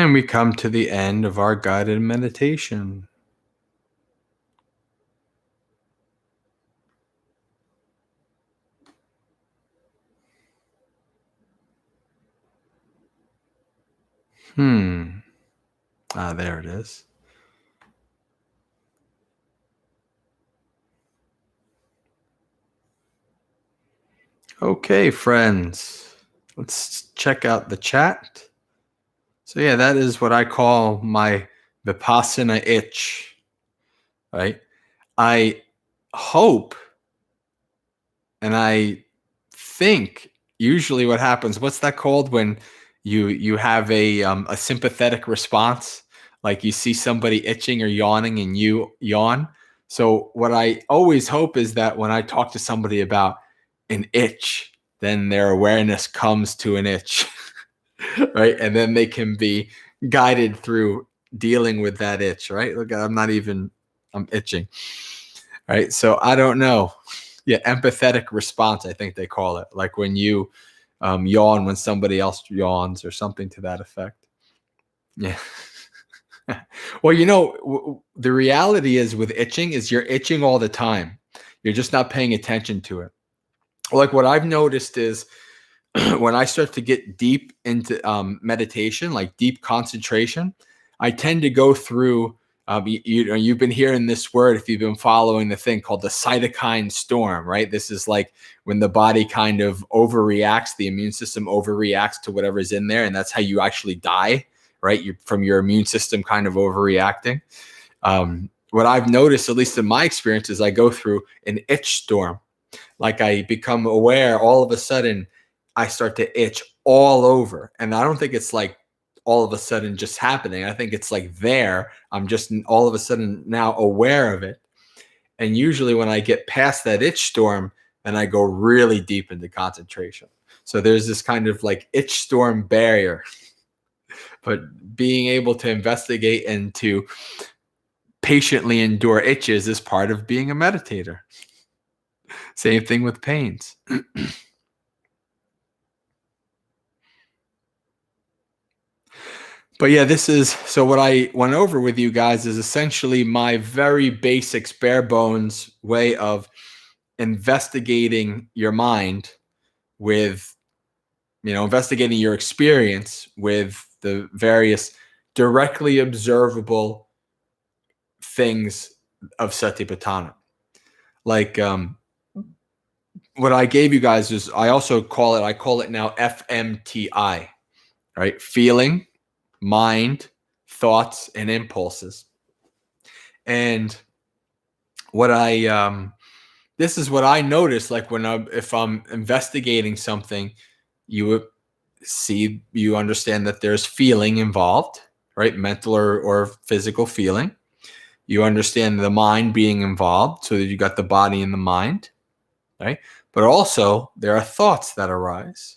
And we come to the end of our guided meditation. There it is. Okay, friends, let's check out the chat. So yeah, that is what I call my Vipassana itch, right? I hope and I think usually what happens, what's that called when you have a sympathetic response? Like you see somebody itching or yawning and you yawn. So what I always hope is that when I talk to somebody about an itch, then their awareness comes to an itch, right? And then they can be guided through dealing with that itch, right? Look, I'm itching, right? So I don't know. Yeah, empathetic response, I think they call it. Like when you yawn when somebody else yawns or something to that effect. Yeah. Well, the reality is with itching is you're itching all the time. You're just not paying attention to it. Like what I've noticed is when I start to get deep into meditation, like deep concentration, I tend to go through. You've been hearing this word if you've been following the thing called the cytokine storm, right? This is like when the body kind of overreacts, the immune system overreacts to whatever's in there, and that's how you actually die, right? From your immune system kind of overreacting. What I've noticed, at least in my experience, is I go through an itch storm. Like I become aware all of a sudden, I start to itch all over. And I don't think it's like all of a sudden just happening. I think it's like there. I'm just all of a sudden now aware of it. And usually when I get past that itch storm, then I go really deep into concentration. So there's this kind of like itch storm barrier. But being able to investigate and to patiently endure itches is part of being a meditator. Same thing with pains. But yeah, so what I went over with you guys is essentially my very basics, bare bones way of investigating your mind with, investigating your experience with the various directly observable things of Satipatthana. Like what I gave you guys is I call it now FMTI, right? Feeling, mind, thoughts, and impulses. And this is what I notice, like if I'm investigating something, you understand that there's feeling involved, right? Mental or physical feeling. You understand the mind being involved, so that you got the body and the mind, right? But also there are thoughts that arise.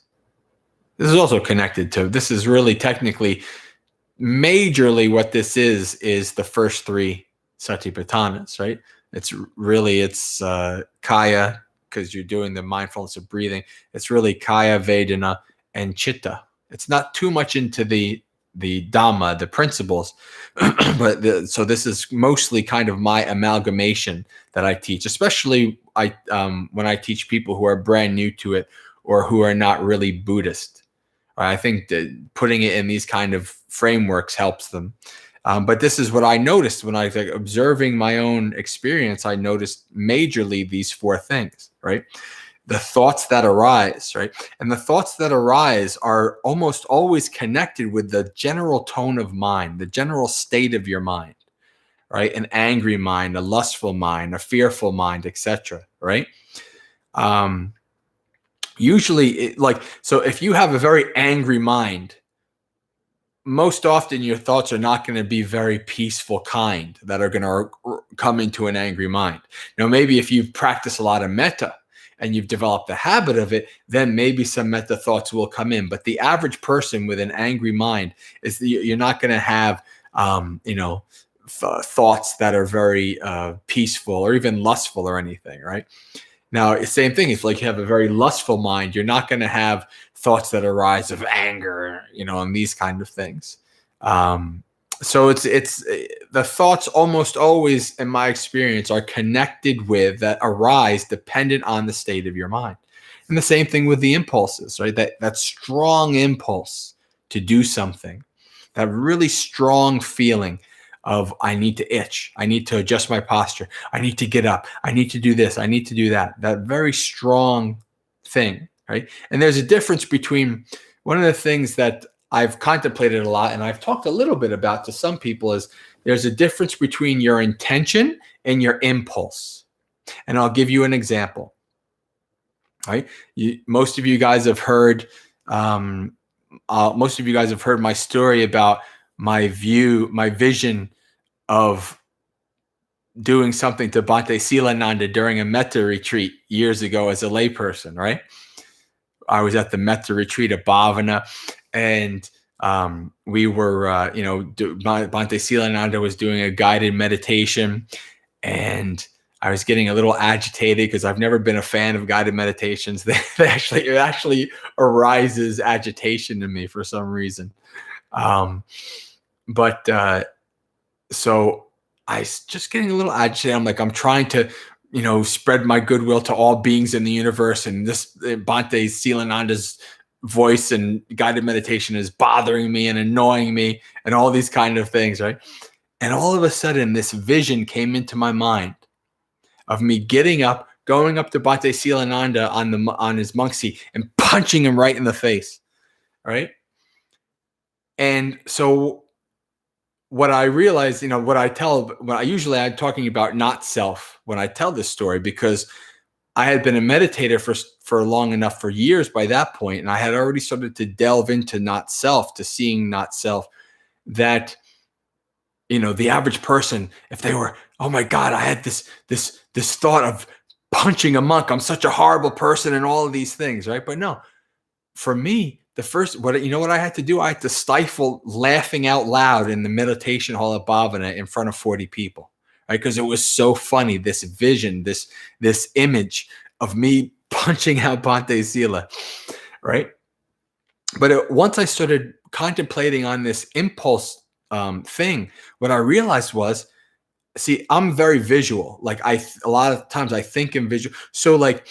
This is also connected to, this is really technically, majorly what this is the first three Satipatthanas, right? It's Kaya, because you're doing the mindfulness of breathing. It's really Kaya, Vedana, and Chitta. It's not too much into the Dhamma, the principles, but so this is mostly kind of my amalgamation that I teach, especially when I teach people who are brand new to it or who are not really Buddhist. I think that putting it in these kind of frameworks helps them. But this is what I noticed when I was observing my own experience. I noticed majorly these four things, right? The thoughts that arise, right? And the thoughts that arise are almost always connected with the general tone of mind, the general state of your mind, right? An angry mind, a lustful mind, a fearful mind, etc., right? Usually, so if you have a very angry mind, most often your thoughts are not going to be very peaceful, kind, that are going to come into an angry mind. Maybe if you've practiced a lot of metta and you've developed the habit of it, then maybe some metta thoughts will come in. But the average person with an angry mind you're not going to have, thoughts that are very peaceful or even lustful or anything, right? Now, same thing. If like you have a very lustful mind, you're not going to have thoughts that arise of anger, and these kind of things. So it's the thoughts almost always, in my experience, are connected with, that arise dependent on the state of your mind. And the same thing with the impulses, right? That strong impulse to do something, that really strong feeling of, I need to itch, I need to adjust my posture, I need to get up, I need to do this, I need to do that. That very strong thing, right? And there's a difference between, one of the things that I've contemplated a lot, and I've talked a little bit about to some people, is there's a difference between your intention and your impulse. And I'll give you an example. Right? Most of you guys have heard. Most of you guys have heard my story about my vision of doing something to Bhante Silananda during a metta retreat years ago as a layperson. Right? I was at the metta retreat at Bhavana, and we were, Bhante Silananda was doing a guided meditation, and I was getting a little agitated because I've never been a fan of guided meditations. It actually arises agitation in me for some reason. So I was just getting a little agitated. I'm like, I'm trying to, spread my goodwill to all beings in the universe. And this Bhante Silananda's voice and guided meditation is bothering me and annoying me and all these kind of things, right? And all of a sudden, this vision came into my mind of me getting up, going up to Bhante Silananda on his monk seat and punching him right in the face, right? And so what I realized, I'm talking about not self when I tell this story, because I had been a meditator for long enough, for years by that point, and I had already started to delve into not self, to seeing not self, that the average person, if they were, oh my God, I had this thought of punching a monk, I'm such a horrible person, and all of these things, right? But no, for me, what I had to do? I had to stifle laughing out loud in the meditation hall at Bhavana in front of 40 people, right? Because it was so funny, this vision, this image of me punching out Bhante Sila, right? But once I started contemplating on this impulse thing, what I realized was, see, I'm very visual. Like a lot of times I think in visual. So like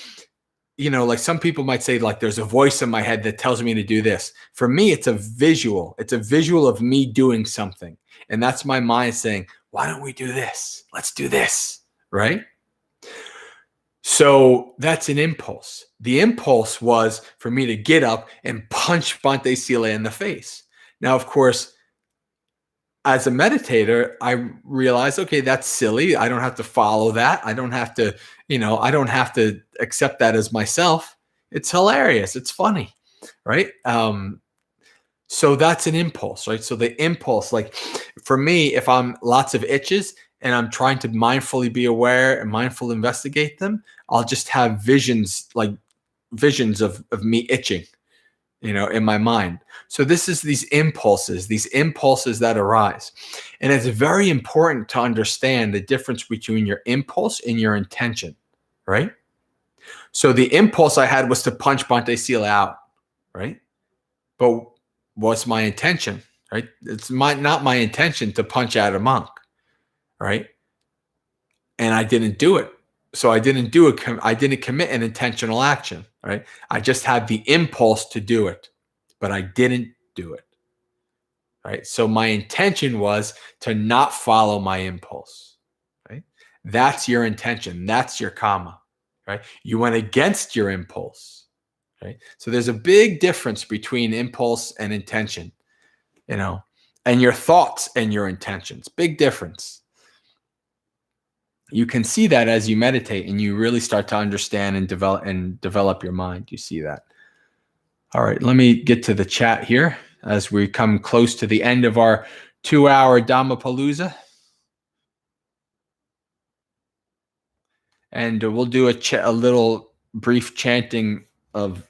some people might say, like, there's a voice in my head that tells me to do this. For me, it's a visual. It's a visual of me doing something. And that's my mind saying, why don't we do this? Let's do this, right? So that's an impulse. The impulse was for me to get up and punch Bhante Sila in the face. Now, of course, as a meditator, I realized, okay, that's silly. I don't have to follow that. I don't have to, I don't have to accept that as myself. It's hilarious. It's funny, right? So that's an impulse, right? So the impulse, like for me, if I'm lots of itches and I'm trying to mindfully be aware and mindful investigate them, I'll just have visions of me itching, in my mind. So this is these impulses that arise. And it's very important to understand the difference between your impulse and your intention, right? So the impulse I had was to punch Bhante Sila out, right? But what's my intention, right? It's not my intention to punch out a monk, right? And I didn't do it. So I didn't commit an intentional action, right? I just had the impulse to do it, but I didn't do it, right? So my intention was to not follow my impulse, right? That's your intention. That's your karma, right? You went against your impulse, right? So there's a big difference between impulse and intention, and your thoughts and your intentions. Big difference. You can see that as you meditate and you really start to understand and develop your mind. You see that. All right, let me get to the chat here as we come close to the end of our 2-hour Dhammapalooza. And we'll do a little brief chanting of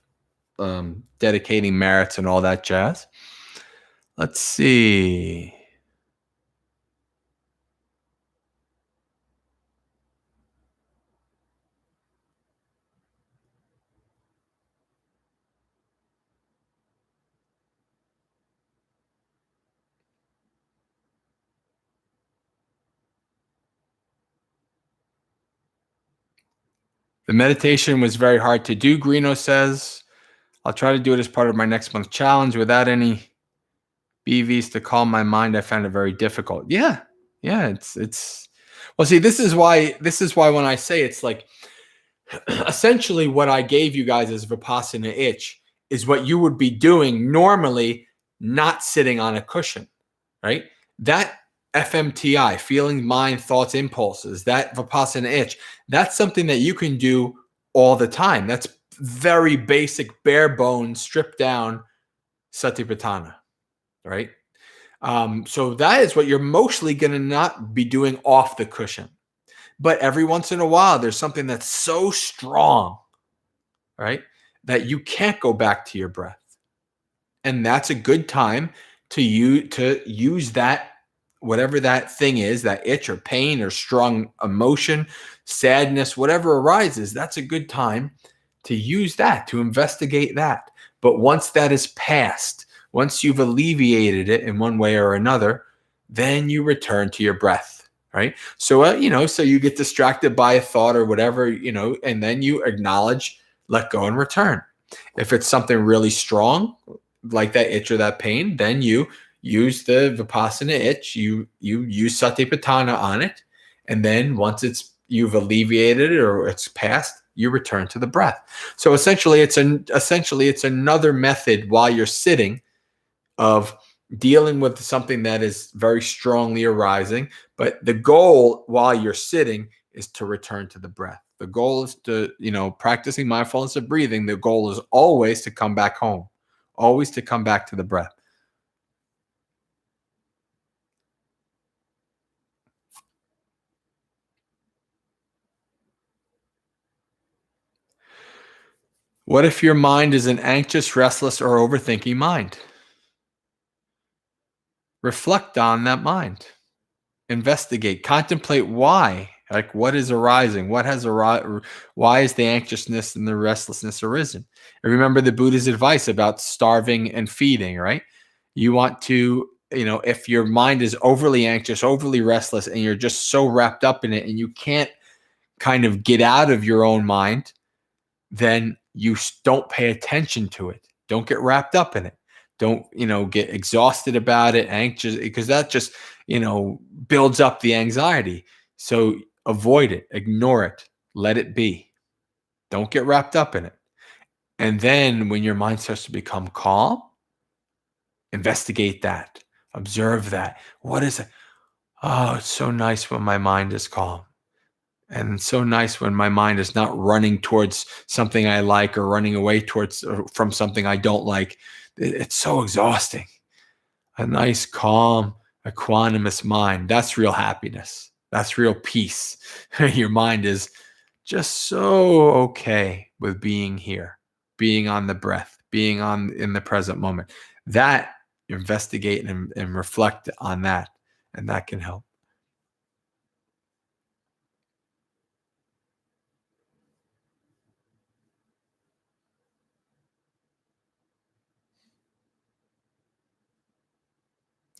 dedicating merits and all that jazz. Let's see. The meditation was very hard to do, Greeno says. I'll try to do it as part of my next month challenge without any BVs to calm my mind. I found it very difficult. Yeah. It's well, see, this is why when I say it's like essentially what I gave you guys as Vipassana itch is what you would be doing normally, not sitting on a cushion, right? That FMTI, feelings, mind, thoughts, impulses, that Vipassana itch, that's something that you can do all the time. That's very basic, bare bones, stripped down Satipatthana, right? So that is what you're mostly going to not be doing off the cushion. But every once in a while, there's something that's so strong, right, that you can't go back to your breath. And that's a good time to use that, whatever that thing is, that itch or pain or strong emotion, sadness, whatever arises, that's a good time to use that, to investigate that. But once that is past, once you've alleviated it in one way or another, then you return to your breath, right? So, so you get distracted by a thought or whatever, and then you acknowledge, let go, and return. If it's something really strong, like that itch or that pain, then you use the Vipassana itch, you use Satipatthana on it, and then once you've alleviated it or it's passed, you return to the breath. So essentially it's another method while you're sitting of dealing with something that is very strongly arising. But the goal while you're sitting is to return to the breath. The goal is to, practicing mindfulness of breathing. The goal is always to come back home, always to come back to the breath. What if your mind is an anxious, restless, or overthinking mind? Reflect on that mind. Investigate, contemplate why, like what is arising, why is the anxiousness and the restlessness arisen? And remember the Buddha's advice about starving and feeding, right? You want to, if your mind is overly anxious, overly restless, and you're just so wrapped up in it and you can't kind of get out of your own mind, then you don't pay attention to it. Don't get wrapped up in it. Don't, get exhausted about it, anxious, because that just, builds up the anxiety. So avoid it, ignore it, let it be. Don't get wrapped up in it. And then when your mind starts to become calm, investigate that, observe that. What is it? Oh, it's so nice when my mind is calm. And so nice when my mind is not running towards something I like or running away from something I don't like. It's so exhausting. A nice, calm, equanimous mind. That's real happiness. That's real peace. Your mind is just so okay with being here, being on the breath, being in the present moment. That, investigate and reflect on that, and that can help.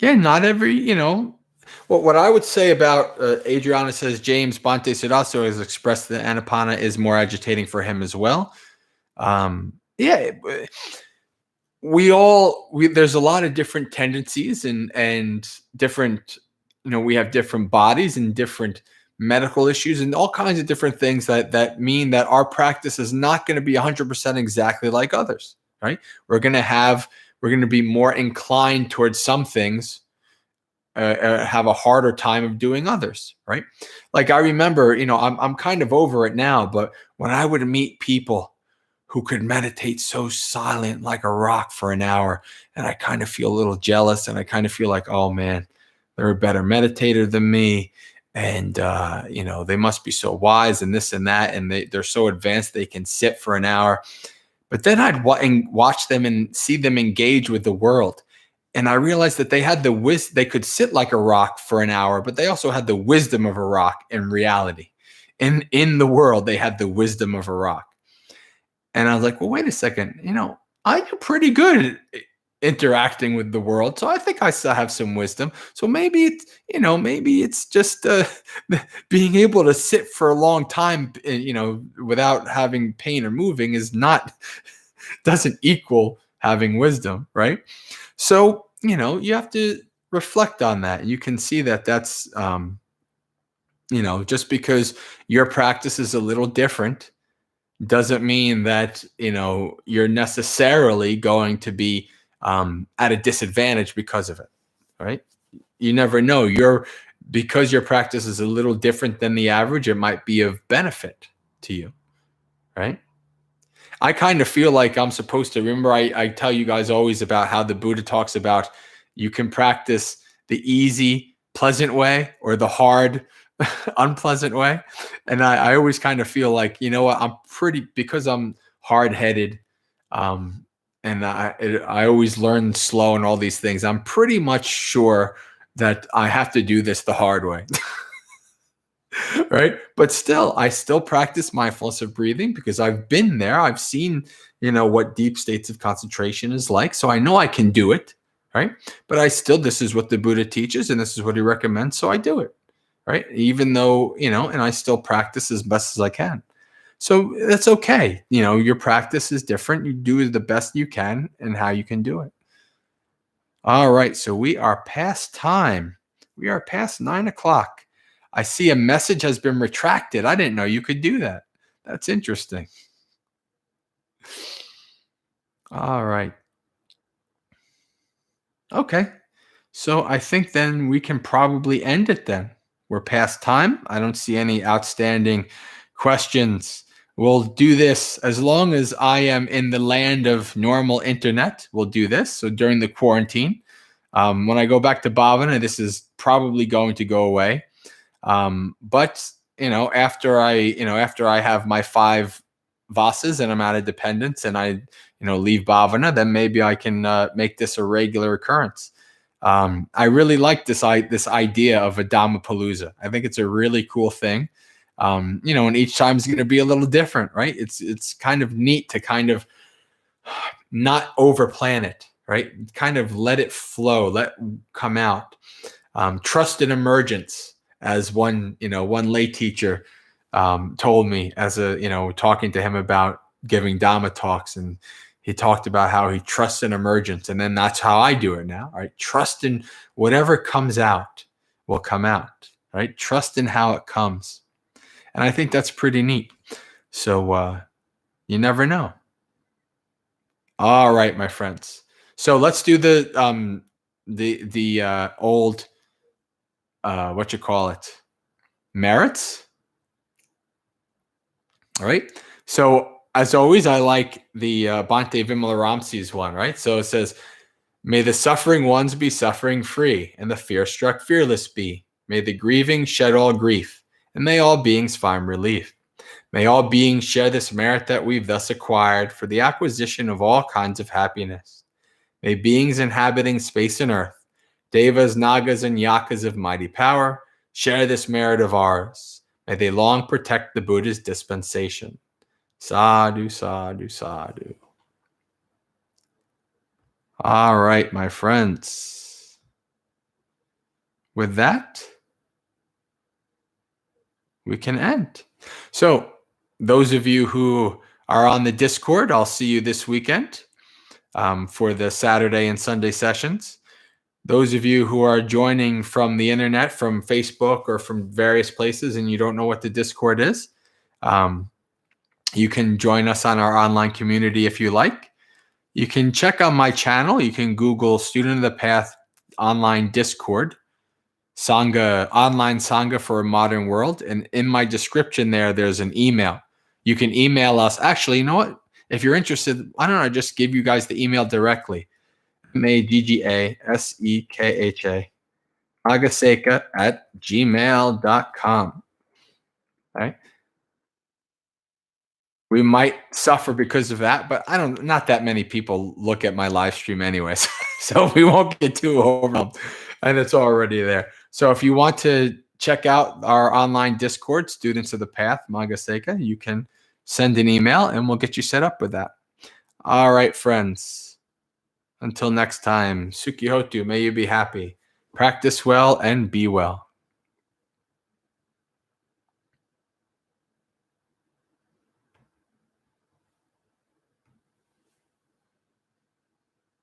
Yeah, not every, what I would say about Adriana says James Bante Sudaso has expressed that Anapana is more agitating for him as well. Yeah, there's a lot of different tendencies and different, we have different bodies and different medical issues and all kinds of different things that mean that our practice is not going to be 100% exactly like others, right? We're going to be more inclined towards some things, have a harder time of doing others, right? Like I remember, I'm kind of over it now, but when I would meet people who could meditate so silent like a rock for an hour, and I kind of feel a little jealous, and I kind of feel like, oh man, they're a better meditator than me, and they must be so wise and this and that, and they're so advanced they can sit for an hour. But then I'd watch them and see them engage with the world. And I realized that they had they could sit like a rock for an hour, but they also had the wisdom of a rock in reality. In the world, they had the wisdom of a rock. And I was like, well, wait a second, I do pretty good interacting with the world. So I think I still have some wisdom. So maybe it's, maybe it's just being able to sit for a long time, without having pain or moving doesn't equal having wisdom, right? So, you have to reflect on that. You can see that that's, just because your practice is a little different doesn't mean that, you're necessarily going to be at a disadvantage because of it, right? You never know. Because your practice is a little different than the average, it might be of benefit to you, right? I kind of feel like I'm supposed to remember. I tell you guys always about how the Buddha talks about you can practice the easy, pleasant way or the hard, unpleasant way. And I always kind of feel like, what, because I'm hard-headed, and I always learn slow and all these things. I'm pretty much sure that I have to do this the hard way. Right. But still, I still practice mindfulness of breathing because I've been there. I've seen, what deep states of concentration is like. So I know I can do it. Right. But this is what the Buddha teaches and this is what he recommends. So I do it. Right. Even though, and I still practice as best as I can. So that's okay. Your practice is different. You do the best you can and how you can do it. All right. So we are past time. We are past 9:00. I see a message has been retracted. I didn't know you could do that. That's interesting. All right. Okay. So I think then we can probably end it then. We're past time. I don't see any outstanding questions. We'll do this as long as I am in the land of normal internet. We'll do this. So during the quarantine, when I go back to Bhavana, this is probably going to go away. But after I have my 5 vasas and I'm out of dependence and I, leave Bhavana, then maybe I can make this a regular occurrence. I really like this idea of a Dhammapalooza. I think it's a really cool thing. And each time is going to be a little different, right? It's kind of neat to kind of not overplan it, right? Kind of let it flow, let come out. Trust in emergence, as one lay teacher told me as talking to him about giving Dhamma talks, and he talked about how he trusts in emergence, and then that's how I do it now. Right, trust in whatever comes out will come out. Right, trust in how it comes, and I think that's pretty neat. So you never know. All right, my friends. So let's do the old what you call it, merits. All right. So as always, I like the Bhante Vimalaramsi's one, right? So it says, may the suffering ones be suffering free, and the fear-struck fearless be. May the grieving shed all grief, and may all beings find relief. May all beings share this merit that we've thus acquired for the acquisition of all kinds of happiness. May beings inhabiting space and earth, devas, nagas, and yakas of mighty power, share this merit of ours. May they long protect the Buddha's dispensation. Sadhu, sadhu, sadhu. All right, my friends. With that, we can end. So those of you who are on the Discord, I'll see you this weekend for the Saturday and Sunday sessions. Those of you who are joining from the internet, from Facebook or from various places, and you don't know what the Discord is, you can join us on our online community if you like. You can check out my channel. You can Google Student of the Path online Discord, Sangha, online Sangha for a Modern World. And in my description there's an email. You can email us. Actually, you know what? If you're interested, why don't I just give you guys the email directly? MAGGASEKHA Nagaseka@gmail.com. Right? We might suffer because of that, but not that many people look at my live stream anyways. So we won't get too overwhelmed. And it's already there. So if you want to check out our online Discord, Students of the Path, Nagaseka, you can send an email and we'll get you set up with that. All right, friends. Until next time, Sukihotu, may you be happy. Practice well and be well.